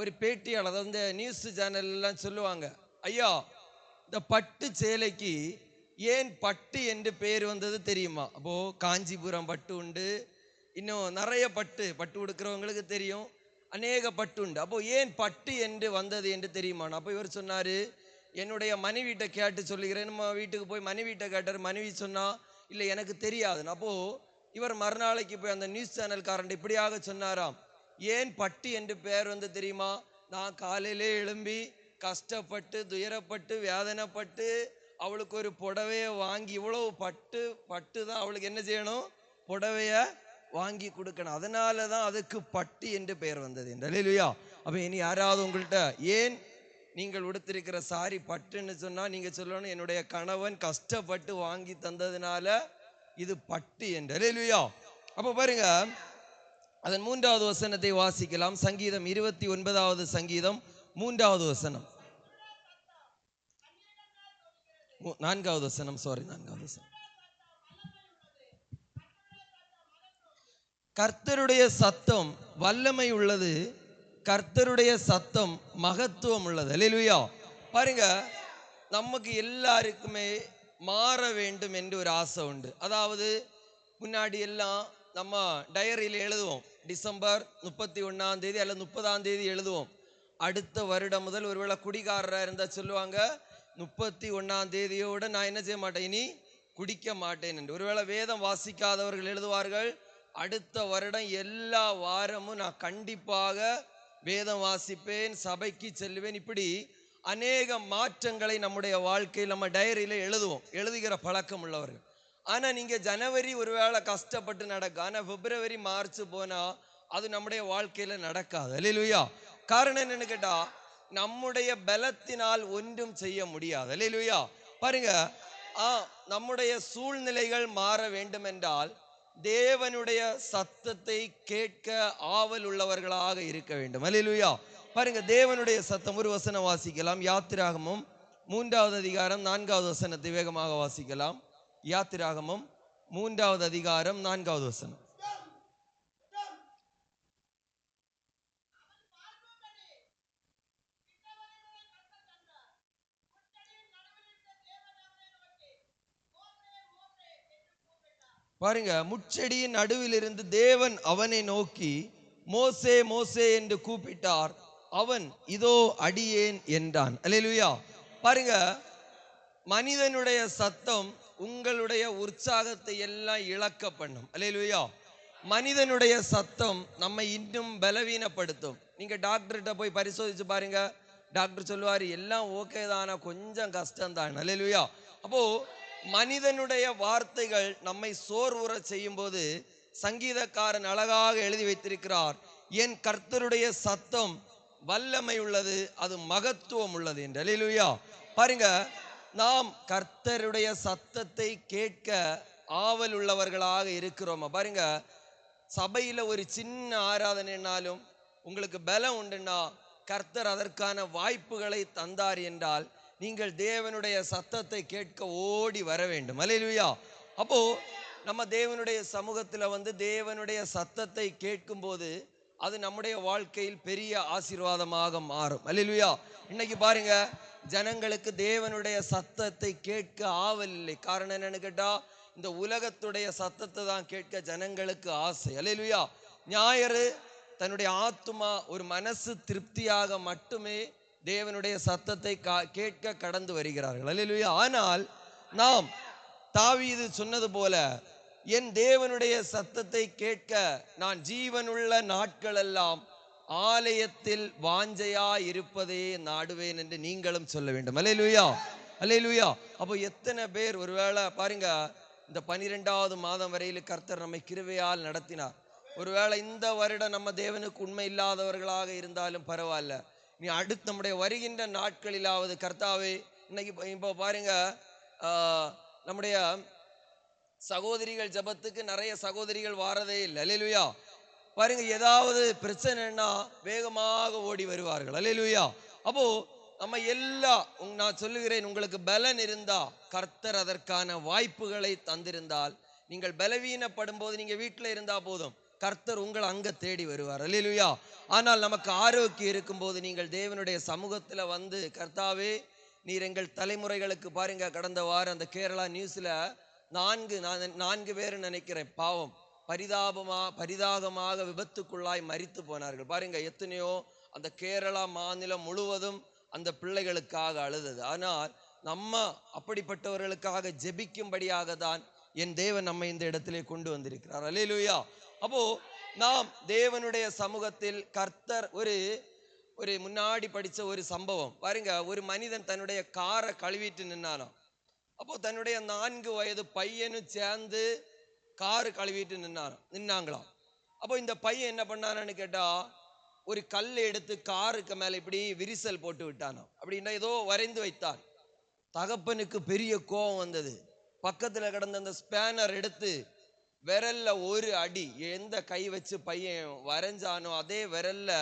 D: ஒரு பேட்டியாளர், அதாவது இந்த நியூஸ் சேனல் எல்லாம் சொல்லுவாங்க, ஐயா இந்த பட்டு சேலைக்கு ஏன் பட்டு என்று பெயர் வந்தது தெரியுமா? அப்போ காஞ்சிபுரம் பட்டு உண்டு, இன்னும் நிறைய பட்டு உடுக்கிறவங்களுக்கு தெரியும், அநேக பட்டு உண்டு. அப்போ ஏன் பட்டு என்று வந்தது என்று தெரியுமா? அப்போ இவர் சொன்னாரு, என்னுடைய மனைவிட்ட கேட்டு சொல்லுகிறேன். நம்ம வீட்டுக்கு போய் மனைவிட்ட கேட்டார். மனைவி சொன்னா இல்லை எனக்கு தெரியாது. அப்போ இவர் மறுநாளைக்கு போய் அந்த நியூஸ் சேனல்காரன் இப்படியாக சொன்னாராம், ஏன் பட்டு என்று பெயர் வந்து தெரியுமா? நான் காலையிலே எழும்பி கஷ்டப்பட்டு துயரப்பட்டு வேதனைப்பட்டு அவளுக்கு ஒரு புடவைய வாங்கி, இவ்வளவு பட்டு தான் அவளுக்கு என்ன செய்யணும், புடவைய வாங்கி கொடுக்கணும். அதனாலதான் அதுக்கு பட்டு என்று பெயர் வந்தது என்று. அல்லேலூயா. அப்ப இனி யாராவது உங்கள்கிட்ட ஏன் நீங்கள் உடுத்திருக்கிற சாரி பட்டுன்னு சொன்னா நீங்க சொல்லணும், என்னுடைய கணவன் கஷ்டப்பட்டு வாங்கி தந்ததுனால இது பட்டு என்று. அல்லேலூயா. அப்ப பாருங்க, அதன் 3வது வசனத்தை வாசிக்கலாம். சங்கீதம் 29வது சங்கீதம் 3வது வசனம், 4வது வசனம், 4வது வசனம். கர்த்தருடைய சத்தம் வல்லமை உள்ளது, கர்த்தருடைய சத்தம் மகத்துவம் உள்ளது. அல்லேலூயா. பாருங்க, நமக்கு எல்லாருக்குமே மாற வேண்டும் என்று ஒரு ஆசை உண்டு. அதாவது முன்னாடி எல்லாம் நம்ம டைரியில் எழுதுவோம், டிசம்பர் 31ஆம் தேதி அல்லது 30ஆம் தேதி எழுதுவோம். அடுத்த வருடம் முதல் ஒருவேளை குடிகாரராக இருந்தால் சொல்லுவாங்க, 31ஆம் தேதியோட நான் என்ன செய்ய மாட்டேன், இனி குடிக்க மாட்டேன் என்று. ஒருவேளை வேதம் வாசிக்காதவர்கள் எழுதுவார்கள், அடுத்த வருடம் எல்லா வாரமும் நான் கண்டிப்பாக வேதம் வாசிப்பேன், சபைக்கு செல்வேன். இப்படி அநேக மாற்றங்களை நம்முடைய வாழ்க்கையில் நம்ம டைரியில எழுதுவோம், எழுதுகிற பழக்கம் உள்ளவர்கள். ஆனா நீங்க ஜனவரி ஒருவேளை கஷ்டப்பட்டு நடக்கும், ஆனா பிப்ரவரி மார்ச் போனா அது நம்முடைய வாழ்க்கையில நடக்காது. அல்லேலூயா. காரணம் என்னன்னு கேட்டா, நம்முடைய பலத்தினால் ஒன்றும் செய்ய முடியாது. அல்லேலூயா. பாருங்க, நம்முடைய சூழ்நிலைகள் மாற வேண்டும் என்றால் தேவனுடைய சத்தத்தை கேட்க ஆவல் உள்ளவர்களாக இருக்க வேண்டும். அல்லேலூயா. பாருங்க, தேவனுடைய சத்தம். ஒரு வசனம் வாசிக்கலாம். யாத்திராகமம் 3வது அதிகாரம் 4வது வசனத்தை வேகமாக வாசிக்கலாம். யாத்திராகமம் 3வது அதிகாரம் 4வது வசனம். பாருங்க, முச்செடியின் நடுவில் இருந்து தேவன் அவனை நோக்கி மோசே மோசே என்று கூப்பிட்டார். அவன் இதோ அடியேன் என்றான். அல்லேலூயா. பாருங்க, மனிதனுடைய சத்தம் உங்களுடைய உற்சாகத்தை எல்லாம் இழக்க பண்ணும். அல்லேலூயா. மனிதனுடைய சத்தம் நம்மை இன்னும் பலவீனப்படுத்தும். நீங்க டாக்டர்கிட்ட போய் பரிசோதிச்சு பாருங்க, டாக்டர் சொல்லுவாரு எல்லாம் ஓகே தானா, கொஞ்சம் கஷ்டம் தான். அல்லேலூயா. அப்போ மனிதனுடைய வார்த்தைகள் நம்மை சோர்வுற செய்யும் போது சங்கீதக்காரன் அழகாக எழுதி வைத்திருக்கிறார், என் கர்த்தருடைய சத்தம் வல்லமை உள்ளது, அது மகத்துவம் உள்ளது என்று. அல்லேலூயா. பாருங்க, நாம் கர்த்தருடைய சத்தத்தை கேட்க ஆவல் உள்ளவர்களாக இருக்கிறோமா? பாருங்க, சபையில ஒரு சின்ன ஆராதனைனாலும் உங்களுக்கு பலம் உண்டுன்னா கர்த்தர் அதற்கான வாய்ப்புகளை தந்தார் என்றால் நீங்கள் தேவனுடைய சத்தத்தை கேட்க ஓடி வர வேண்டும். அல்லேலூயா. அப்போ நம்ம தேவனுடைய சமூகத்துல தேவனுடைய சத்தத்தை கேட்கும் போது அது நம்முடைய வாழ்க்கையில் பெரிய ஆசீர்வாதமாக மாறும். அல்லேலூயா. இன்னைக்கு பாருங்க, ஜனங்களுக்கு தேவனுடைய சத்தத்தை கேட்க ஆவல் இல்லை. காரணம் என்னன்னு கேட்டா, இந்த உலகத்துடைய சத்தத்தை தான் கேட்க ஜனங்களுக்கு ஆசை. அல்லேலூயா. ஞாயிறு தன்னுடைய ஆத்துமா ஒரு மனசு திருப்தியாக மட்டுமே தேவனுடைய சத்தத்தை கேட்க கடந்து வருகிறார்கள். அல்லேலூயா. ஆனால் நாம் தாவீது சொன்னது போல, என் தேவனுடைய சத்தத்தை கேட்க நான் ஜீவனுள்ள நாட்கள் எல்லாம் ஆலயத்தில் வாஞ்சையா இருப்பதே நாடுவேன் என்று நீங்களும் சொல்ல வேண்டும். அல்லேலூயா. அல்லேலூயா. அப்போ எத்தனை பேர் ஒருவேளை பாருங்க, இந்த 12வது மாதம் வரையில் கர்த்தர் நம்மை கிருபையால் நடத்தினார். ஒருவேளை இந்த வருடம் நம்ம தேவனுக்கு உண்மை இல்லாதவர்களாக இருந்தாலும் பரவாயில்ல, நீ அடுத்து நம்முடைய வருகின்ற நாட்களிலாவது கர்த்தாவே, இன்னைக்கு இப்போ பாருங்க, நம்முடைய சகோதரிகள் ஜபத்துக்கு நிறைய சகோதரிகள் வாரதே இல்லை. அல்லேலூயா. பாருங்க, ஏதாவது பிரச்சனைன்னா வேகமாக ஓடி வருவார்கள். அல்லேலூயா. அப்போ நம்ம நான் சொல்லுகிறேன், உங்களுக்கு பலன் இருந்தா கர்த்தர் அதற்கான வாய்ப்புகளை தந்திருந்தால், நீங்கள் பலவீனப்படும் போது நீங்க வீட்டில் இருந்தா போதும், கர்த்தர் உங்களை அங்க தேடி வருவார். அல்லேலூயா. ஆனால் நமக்கு ஆரோக்கியம் இருக்கும்போது நீங்கள் தேவனுடைய சமூகத்துல கர்த்தாவே, நீர் எங்கள் தலைமுறைகளுக்கு பாருங்க, கடந்த வாரம் அந்த கேரளா நியூஸ்ல 4 பேர் நினைக்கிறேன், பாவம் பரிதாபமாக விபத்துக்குள்ளாய் மரித்து போனார்கள். பாருங்க, எத்தனையோ அந்த கேரளா மாநிலம் முழுவதும் அந்த பிள்ளைகளுக்காக அழுதது. ஆனால் நம்ம அப்படிப்பட்டவர்களுக்காக ஜெபிக்கும்படியாக தான் என் தேவன் நம்மை இந்த இடத்திலே கொண்டு வந்திருக்கிறார். அல்லேலூயா. அப்போ நாம் தேவனுடைய சமூகத்தில் கர்த்தர் ஒரு முன்னாடி படிச்ச ஒரு சம்பவம் பாருங்க, ஒரு மனிதன் தன்னுடைய காரை கழுவிட்டு நின்னானாம். அப்போ தன்னுடைய 4 வயது பையனும் சேர்ந்து காரு கழுவிட்டு நின்னாங்களாம். அப்போ இந்த பையன் என்ன பண்ணானு கேட்டா, ஒரு கல் எடுத்து காருக்கு மேல இப்படி விரிசல் போட்டு விட்டானாம். அப்படின்னா ஏதோ வரைந்து வைத்தான். தகப்பனுக்கு பெரிய கோபம் வந்தது. பக்கத்துல கிடந்த அந்த ஸ்பேனர் எடுத்து விரல்ல ஒரு அடி, எந்த கை வச்சு பையன் வரைஞ்சானோ அதே விரல்ல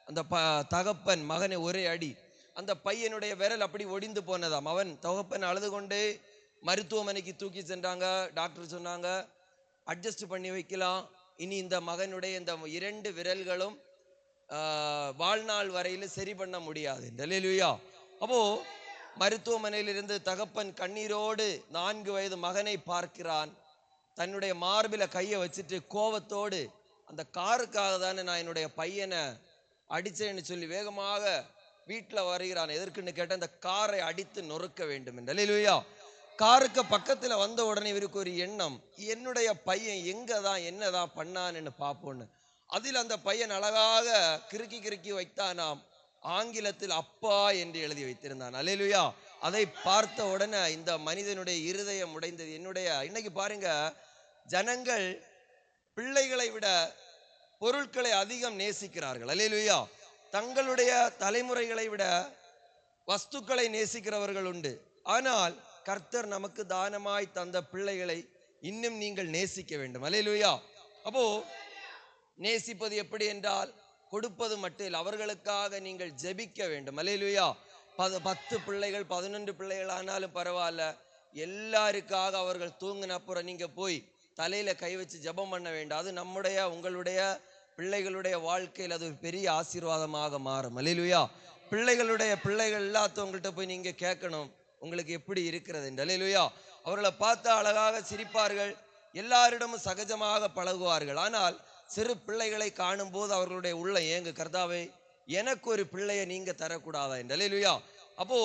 D: அந்த தகப்பன் மகனை ஒரே அடி. அந்த பையனுடைய விரல் அப்படி ஒடிந்து போனதாம். அவன் தகப்பன் அழுது கொண்டே மருத்துவமனைக்கு தூக்கி சென்றாங்க. டாக்டர் சொன்னாங்க, அட்ஜஸ்ட் பண்ணி வைக்கலாம், இனி இந்த மகனுடைய இந்த 2 விரல்களும் வாழ்நாள் வரையில சரி பண்ண முடியாது. அல்லேலூயா. அப்போ மருத்துவமனையிலிருந்து தகப்பன் கண்ணீரோடு 4 வயது மகனை பார்க்கிறான். தன்னுடைய மார்பில கையை வச்சுட்டு கோபத்தோடு, அந்த காருக்காக தானே நான் என்னுடைய பையனை அடிச்சேன்னு சொல்லி வேகமாக வீட்டுல வருகிறான். எதற்குன்னு கேட்ட, இந்த காரை அடித்து நொறுக்க வேண்டும் என்று. அல்லேலூயா. காருக்கு பக்கத்துல வந்த உடனே இவருக்கு ஒரு எண்ணம், என்னுடைய பையன் எங்கதான் என்னதான் பண்ணான்னு பார்ப்போன்னு. அதில் அந்த பையன் அழகாக கிறுக்கி வைத்தானாம். ஆங்கிலத்தில் அப்பா என்று எழுதி வைத்திருந்தான். அல்லேலூயா. அதை பார்த்த உடனே இந்த மனிதனுடைய இருதயம் உடைந்தது. இன்னைக்கு பாருங்க, ஜனங்கள் பிள்ளைகளை விட பொருட்களை அதிகம் நேசிக்கிறார்கள். அல்லேலூயா. தங்களுடைய தலைமுறைகளை விட வஸ்துக்களை நேசிக்கிறவர்கள் உண்டு. ஆனால் கர்த்தர் நமக்கு தானமாய் தந்த பிள்ளைகளை இன்னும் நீங்கள் நேசிக்க வேண்டும். அல்லேலூயா. அப்போ நேசிப்பது எப்படி என்றால், கொடுப்பது மட்டும் இல்லை, அவர்களுக்காக நீங்கள் ஜெபிக்க வேண்டும். அல்லேலூயா. 10 பிள்ளைகள் 11 பிள்ளைகள் ஆனாலும் பரவாயில்ல, எல்லாருக்காக அவர்கள் தூங்கின அப்புறம் நீங்க போய் தலையில கை வச்சு ஜெபம் பண்ண வேண்டாம். அது உங்களுடைய பிள்ளைகளுடைய வாழ்க்கையில் அது ஒரு பெரிய ஆசீர்வாதமாக மாறும். அல்லேலூயா. பிள்ளைகள் எல்லாத்தவங்கள்ட்ட போய் நீங்க கேட்கணும், உங்களுக்கு எப்படி இருக்கிறது என்று. அல்லேலூயா. அவர்களை பார்த்தா அழகாக சிரிப்பார்கள், எல்லாரிடமும் சகஜமாக பழகுவார்கள். ஆனால் சிறு பிள்ளைகளை காணும் போது அவர்களுடைய உள்ள ஏங்கு, கர்த்தாவே எனக்கு ஒரு பிள்ளையை நீங்க தரக்கூடாதா என்று. அல்லேலூயா. அப்போ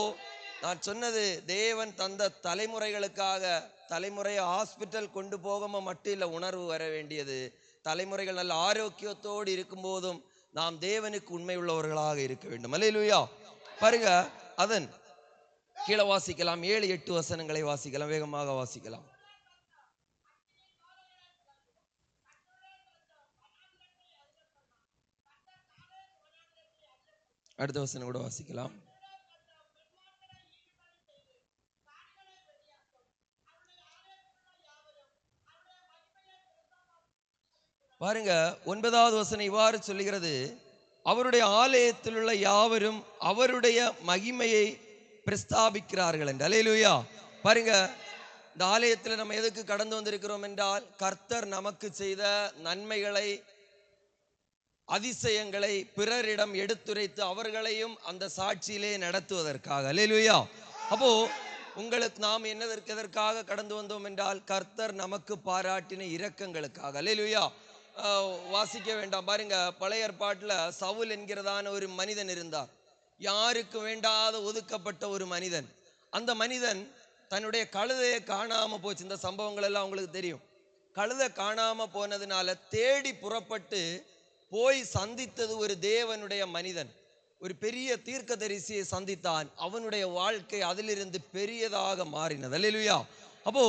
D: நான் சொன்னது, தேவன் தந்த தலைமுறைகளுக்காக தலைமுறையை ஹாஸ்பிட்டல் கொண்டு போகாம மட்டும் இல்லை, உணர்வு வர வேண்டியது. தலைமுறைகள் நல்ல ஆரோக்கியத்தோடு இருக்கும் போதும் நாம் தேவனுக்கு உண்மை உள்ளவர்களாக இருக்க வேண்டும். அல்லேலூயா. பாருங்க, அதன் கீழே வாசிக்கலாம். 7-8 வசனங்களை வாசிக்கலாம், வேகமாக வாசிக்கலாம். அடுத்த வசனம் கூட வாசிக்கலாம். பாருங்க, 9வது வசனம் இவ்வாறு சொல்லுகிறது, அவருடைய ஆலயத்தில் உள்ள யாவரும் அவருடைய மகிமையை பிரஸ்தாபிக்கிறார்கள் என்று. அல்லேலூயா. பாருங்க, இந்த ஆலயத்தில் நம்ம எதுக்கு கடந்து வந்திருக்கிறோம் என்றால், கர்த்தர் நமக்கு செய்த நன்மைகளை அதிசயங்களை பிறரிடம் எடுத்துரைத்து அவர்களையும் அந்த சாட்சியிலே நடத்துவதற்காக. அல்லேலூயா. அப்போ உங்களுக்கு நாம் எதற்காக கடந்து வந்தோம் என்றால், கர்த்தர் நமக்கு பாராட்டின இரக்கங்களுக்காக. அல்லேலூயா. வாசிக்க வேண்டாம். பாருங்க, பழைய ஏற்பாட்டில் சவுல் என்கிறதான ஒரு மனிதன் இருந்தார். யாருக்கு வேண்டாத ஒதுக்கப்பட்ட ஒரு மனிதன். அந்த மனிதன் தன்னுடைய கழுதையை காணாம போச்சு. இந்த சம்பவங்கள் எல்லாம் உங்களுக்கு தெரியும். கழுதை காணாம போனதுனால தேடி புறப்பட்டு போய் சந்தித்தது ஒரு தேவனுடைய மனிதன். ஒரு பெரிய தீர்க்கதரிசியை சந்தித்தான். அவனுடைய வாழ்க்கை அதிலிருந்து பெரியதாக மாறினது. அல்லேலூயா. அப்போ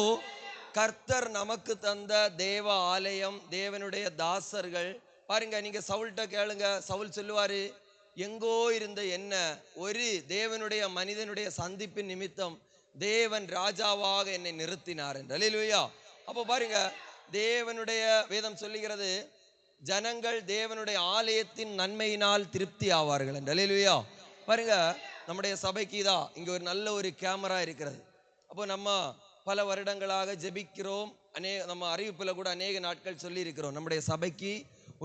D: கர்த்தர் நமக்கு தந்த தேவ ஆலயம், தேவனுடைய தாசர்கள். பாருங்க, நீங்க சவுல்கிட்ட கேளுங்க, சவுல் சொல்லுவாரு, எங்கோ இருந்த என்ன ஒரு தேவனுடைய மனிதனுடைய சந்திப்பின் நிமித்தம் தேவன் ராஜாவாக என்னை நிறுத்தினார் என்று. அல்லேலூயா. அப்போ பாருங்க, தேவனுடைய வேதம் சொல்லுகிறது, ஜனங்கள் தேவனுடைய ஆலயத்தின் நன்மையினால் திருப்தி ஆவார்கள் என்று. அல்லேலூயா. பாருங்க, நம்முடைய சபைக்கு தான் இங்க ஒரு நல்ல ஒரு கேமரா இருக்கிறது. அப்போ நம்ம பல வருடங்களாக ஜெபிக்கிறோம். நம்ம அறிவிப்புல கூட அநேக நாட்கள் சொல்லி இருக்கிறோம், நம்முடைய சபைக்கு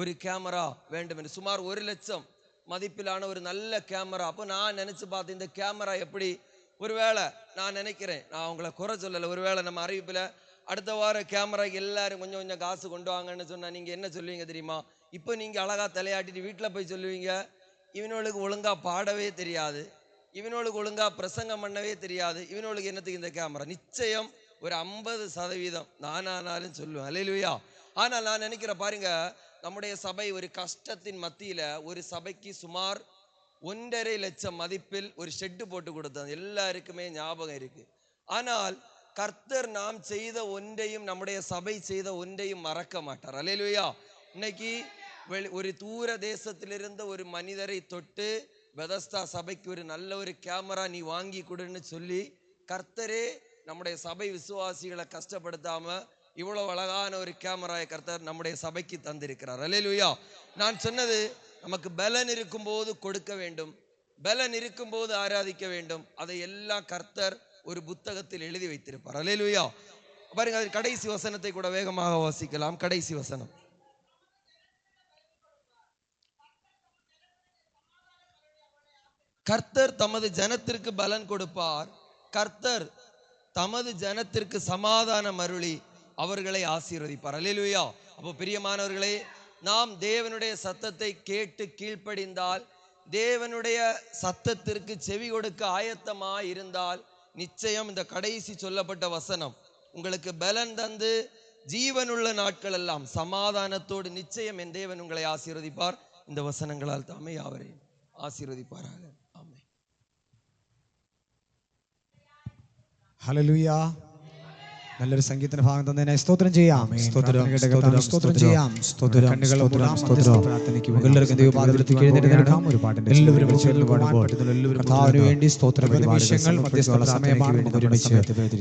D: ஒரு கேமரா வேண்டும் என்று. சுமார் 1 லட்சம் மதிப்பிலான ஒரு நல்ல கேமரா. அப்போ நான் நினைச்சு பார்த்தேன், இந்த கேமரா எப்படி, ஒருவேளை நான் நினைக்கிறேன், நான் அவங்கள குறை சொல்லலை, ஒருவேளை நம்ம அறிவிப்புல அடுத்த வாரம் கேமரா எல்லாரும் கொஞ்சம் கொஞ்சம் காசு கொண்டு வாங்கன்னு சொன்னா நீங்க என்ன சொல்லுவீங்க தெரியுமா? இப்போ நீங்க அழகா தலையாட்டிட்டு வீட்டில் போய் சொல்லுவீங்க, இவனுக்கு ஒழுங்கா பாடவே தெரியாது, இவனுக்கு ஒழுங்கா பிரசங்கம் பண்ணவே தெரியாது, இவனுக்கு என்னத்துக்கு இந்த கேமரா? நிச்சயம் ஒரு 50% நானானாலும் சொல்லுவேன். அல்லேலூயா. ஆனால் நான் நினைக்கிறேன், பாருங்க, நம்முடைய சபை ஒரு கஷ்டத்தின் மத்தியில ஒரு சபைக்கு சுமார் 1.5 லட்சம் மதிப்பில் ஒரு ஷெட்டு போட்டு கொடுத்தது எல்லாருக்குமே ஞாபகம் இருக்கு. ஆனால் கர்த்தர் நாம் செய்த ஒன்றையும் நம்முடைய சபை செய்த ஒன்றையும் மறக்க மாட்டார். அல்லேலூயா. இன்னைக்கு ஒரு தூர தேசத்திலிருந்த ஒரு மனிதரை தொட்டு பெதஸ்தா சபைக்கு ஒரு நல்ல ஒரு கேமரா நீ வாங்கி கொடுன்னு சொல்லி கர்த்தரே நம்முடைய சபை விசுவாசிகளை கஷ்டப்படுத்தாம இவ்வளவு அழகான ஒரு கேமராவை கர்த்தர் நம்முடைய சபைக்கு தந்திருக்கிறார். அல்லேலூயா. நான் சொன்னது, நமக்கு பலன் இருக்கும் போது கொடுக்க வேண்டும், பலன் இருக்கும் போது ஆராதிக்க வேண்டும். அதை எல்லாம் கர்த்தர் ஒரு புத்தகத்தில் எழுதி வைத்திருப்பார். அல்லேலூயா. பாருங்க, அது கடைசி வசனத்தை கூட வேகமாக வாசிக்கலாம். கடைசி வசனம், கர்த்தர் தமது ஜனத்திற்கு பலன் கொடுப்பார், கர்த்தர் தமது ஜனத்திற்கு சமாதானம் அருளி அவர்களை ஆசீர்வதிப்பார். அல்லேலூயா. அப்போ பிரியமானவர்களே, நாம் தேவனுடைய சத்தத்தை கேட்டு கீழ்ப்படிந்தால், தேவனுடைய சத்தத்திற்கு செவி கொடுக்க ஆயத்தமாய் இருந்தால், நிச்சயம் இந்த கடைசி சொல்லப்பட்ட வசனம் உங்களுக்கு பலன் தந்து ஜீவனுள்ள நாட்கள் எல்லாம் சமாதானத்தோடு நிச்சயம் என் தேவன் உங்களை ஆசீர்வதிப்பார். இந்த வசனங்களால் தாமே யாவரையும் ஆசீர்வதிப்பாராக. ஆமென்.
A: ഹല്ലേലൂയ. നല്ലൊരു സംഗീതത്തിന്റെ ഭാഗം തന്നതിനെ സ്തോത്രം ചെയ്യാം. സ്തോത്രം ചെയ്യാം. എല്ലാവർക്കും ദൈവപാദത്തിൽ എഴുന്നേൽക്കാം. ഒരു പാട്ടിന്റെ എല്ലാവരും ചേർന്ന് പാടുമ്പോൾ കർത്താവിന് വേണ്ടി സ്തോത്ര നിമിഷങ്ങൾ മധ്യസ്ഥ സമയമാണ്. നമുക്ക് ഒരുമിച്ച്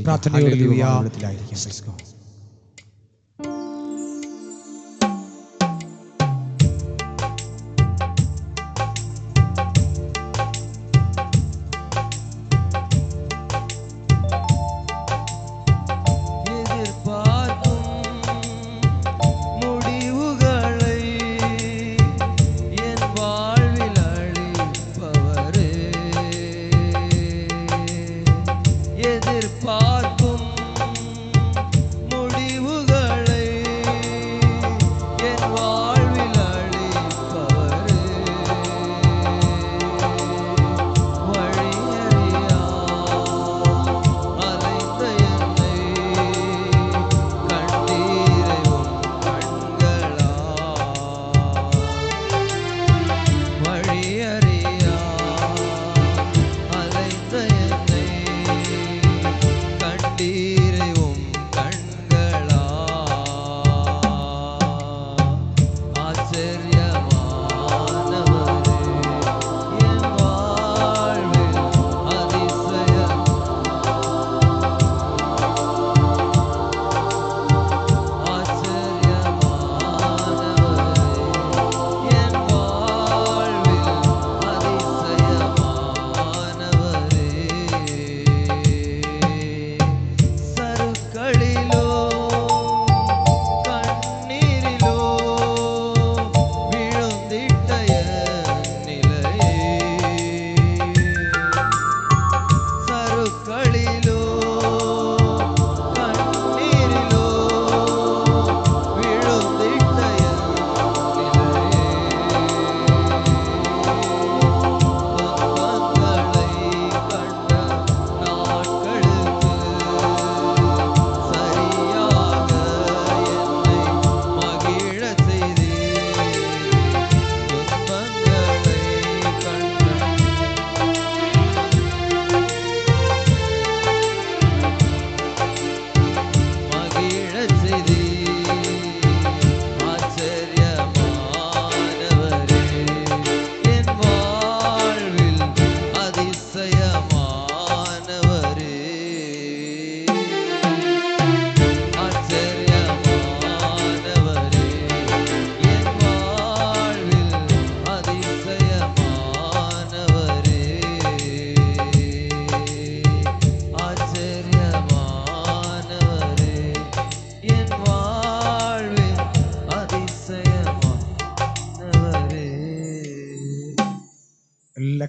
A: പ്രാർത്ഥനയോടെ ദൈവപാദത്തിലായിരിക്കാം.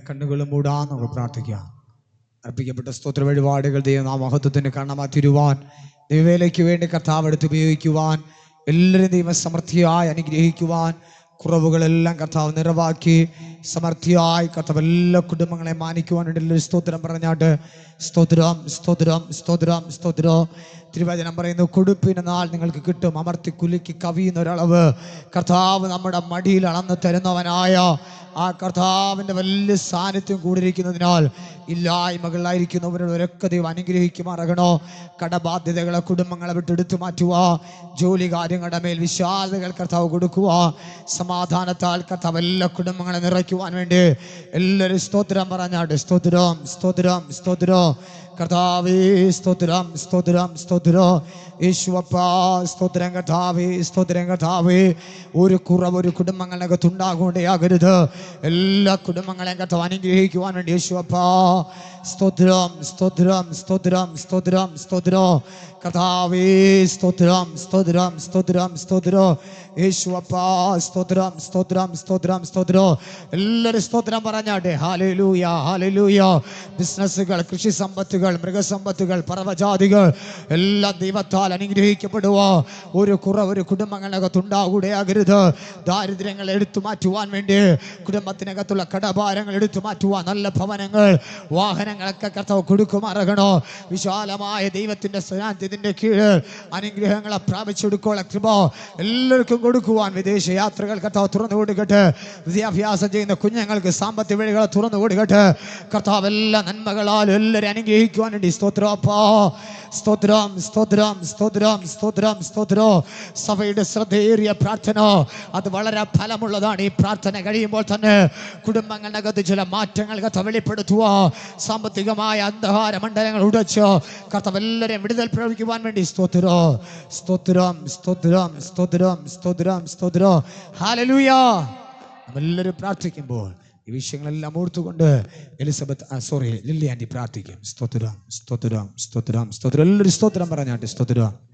A: കണ്ണുകളും മൂടാൻ നമുക്ക് പ്രാർത്ഥിക്കാം. അർപ്പിക്കപ്പെട്ട സ്തോത്ര വഴിപാടുകൾ ദൈവനാമഹത്വത്തിന് കാരണമായി തീരുവാൻ, ദൈവവേലയ്ക്ക് വേണ്ടി കർത്താവ് എടുത്ത് ഉപയോഗിക്കുവാൻ, എല്ലാവരും ദൈവം സമൃദ്ധിയായി അനുഗ്രഹിക്കുവാൻ, കുറവുകളെല്ലാം കർത്താവ് നിറവാക്കി സമൃദ്ധിയായി കർത്താവ് എല്ലാ കുടുംബങ്ങളെ മാനിക്കുവാൻ വേണ്ടി എല്ലാവരും സ്തോത്രം പറഞ്ഞാട്ട് സ്തോത്രം സ്തോത്രം സ്തോത്രം സ്തോത്രം. തിരുവചനം പറയുന്നു, കൊടുപ്പിന് നാൾ നിങ്ങൾക്ക് കിട്ടും, അമർത്തി കുലുക്കി കവിയുന്ന ഒരളവ്. കർത്താവ് നമ്മുടെ മടിയിൽ അളന്ന് തരുന്നവനായ ആ കർത്താവിൻ്റെ വലിയ സാന്നിധ്യം കൂടിയിരിക്കുന്നതിനാൽ ഇല്ലായ്മകളായിരിക്കുന്നവരുടെ ഒരൊക്കെ ദൈവം അനുഗ്രഹിക്കുമാറാകണോ. കടബാധ്യതകളെ കുടുംബങ്ങളെ വിട്ടെടുത്തു മാറ്റുക, ജോലി കാര്യങ്ങളുടെ മേൽ വിശാലതകൾ കർത്താവ് കൊടുക്കുക, സമാധാനത്താൽ കർത്താവ് എല്ലാ കുടുംബങ്ങളെ നിറയ്ക്കുവാൻ വേണ്ടി എല്ലാവരും സ്തോത്രം പറഞ്ഞാട്ട് സ്തോത്രം സ്തോത്രം സ്തോത്രം. കർത്താവേ സ്തോത്രം സ്തോത്രം സ്തോത്രം. യേശുവപ്പാ സ്തോത്രം കർത്താവേ സ്തോത്രം കർത്താവേ. ഒരു കുറവ് ഒരു കുടുംബങ്ങളിനകത്ത് ഉണ്ടാകൊണ്ടേയാകരുത്. എല്ലാ കുടുംബങ്ങളെയും കർത്താവ് അനുഗ്രഹിക്കുവാൻ വേണ്ടി യേശുവപ്പാ സ്തോത്രം സ്തോത്രം സ്തോത്രം സ്തോത്രം സ്തോത്രം. കർത്താവേ സ്തോത്രം സ്തോത്രം സ്തോത്രം സ്തോത്രം. യേശുവപ്പാ സ്തോത്രം സ്തോത്രം സ്തോത്രം സ്തോത്രം. എല്ലാവരും സ്തോത്രം പറഞ്ഞാട്ടെ. Hallelujah hallelujah. ബിസിനസ്സുകൾ, കൃഷി സമ്പത്തുകൾ, മൃഗസമ്പത്തുകൾ, പർവ്വജാതികൾ എല്ലാം ദൈവത്താൽ അനുഗ്രഹിക്കപ്പെടുക. ഒരു കുറവ് ഒരു കുടുംബങ്ങളിനകത്ത് ഉണ്ടാകൂടെയാകരുത്. ദാരിദ്ര്യങ്ങൾ എടുത്തു മാറ്റുവാൻ വേണ്ടി, കുടുംബത്തിനകത്തുള്ള കടഭാരങ്ങൾ എടുത്തു മാറ്റുവാൻ നല്ല ഭവനങ്ങൾ, വാഹനങ്ങളൊക്കെ കർത്താവ് കൊടുക്കുമാറാകണോ. വിശാലമായ ദൈവത്തിന്റെ സാന്നിധ്യത്തിന്റെ കീഴിൽ അനുഗ്രഹങ്ങളെ പ്രാപിച്ചെടുക്കുള്ള കൃപ എല്ലാവർക്കും കൊടുക്കുവാൻ വിദേശ യാത്രകൾ കർത്താവ് തുറന്നു കൊടുക്കട്ടെ. വിദ്യാഭ്യാസം ചെയ്യുന്ന കുഞ്ഞുങ്ങൾക്ക് സാമ്പത്തിക വഴികളെ തുറന്നു കൊടുക്കട്ടെ. കർത്താവ് എല്ലാ നന്മകളാലും എല്ലാവരും അനുഗ്രഹിക്കുവാൻ വേണ്ടി സ്തോത്രപ്പാ സ്തോത്രം സ്തോത്രം സ്തോത്രം സ്തോത്രം സ്തോത്രം. സഭയുടെ ശ്രദ്ധേറിയ പ്രാർത്ഥന അത് വളരെ ഫലമുള്ളതാണ്. ഈ പ്രാർത്ഥന കഴിയുമ്പോൾ തന്നെ കുടുംബങ്ങളിനകത്ത് ചില മാറ്റങ്ങൾ കർത്താവ് വെളിപ്പെടുത്തുക. സാമ്പത്തികമായ അന്ധകാര മണ്ഡലങ്ങൾ ഉടച്ച് കർത്താവ് എല്ലാവരെയും വിടുതൽ പ്രവഹിക്കുവാൻ വേണ്ടി സ്തോത്രം സ്തോത്രം സ്തോത്രം സ്തോത്രം സ്തോത്രം സ്തോത്രം. ഹല്ലേലൂയ. നമ്മളെല്ലാവരും പ്രാർത്ഥിക്കുമ്പോൾ ഈ വിഷയങ്ങളെല്ലാം ഓർത്തുകൊണ്ട് ലില്ലി ആൻറ്റി പ്രാർത്ഥിക്കും. സ്തോത്രം സ്തോത്രം സ്തോത്രം സ്തോത്രം. എല്ലാവരും സ്തോത്രം പറഞ്ഞാട്ടെ. സ്തോത്രം.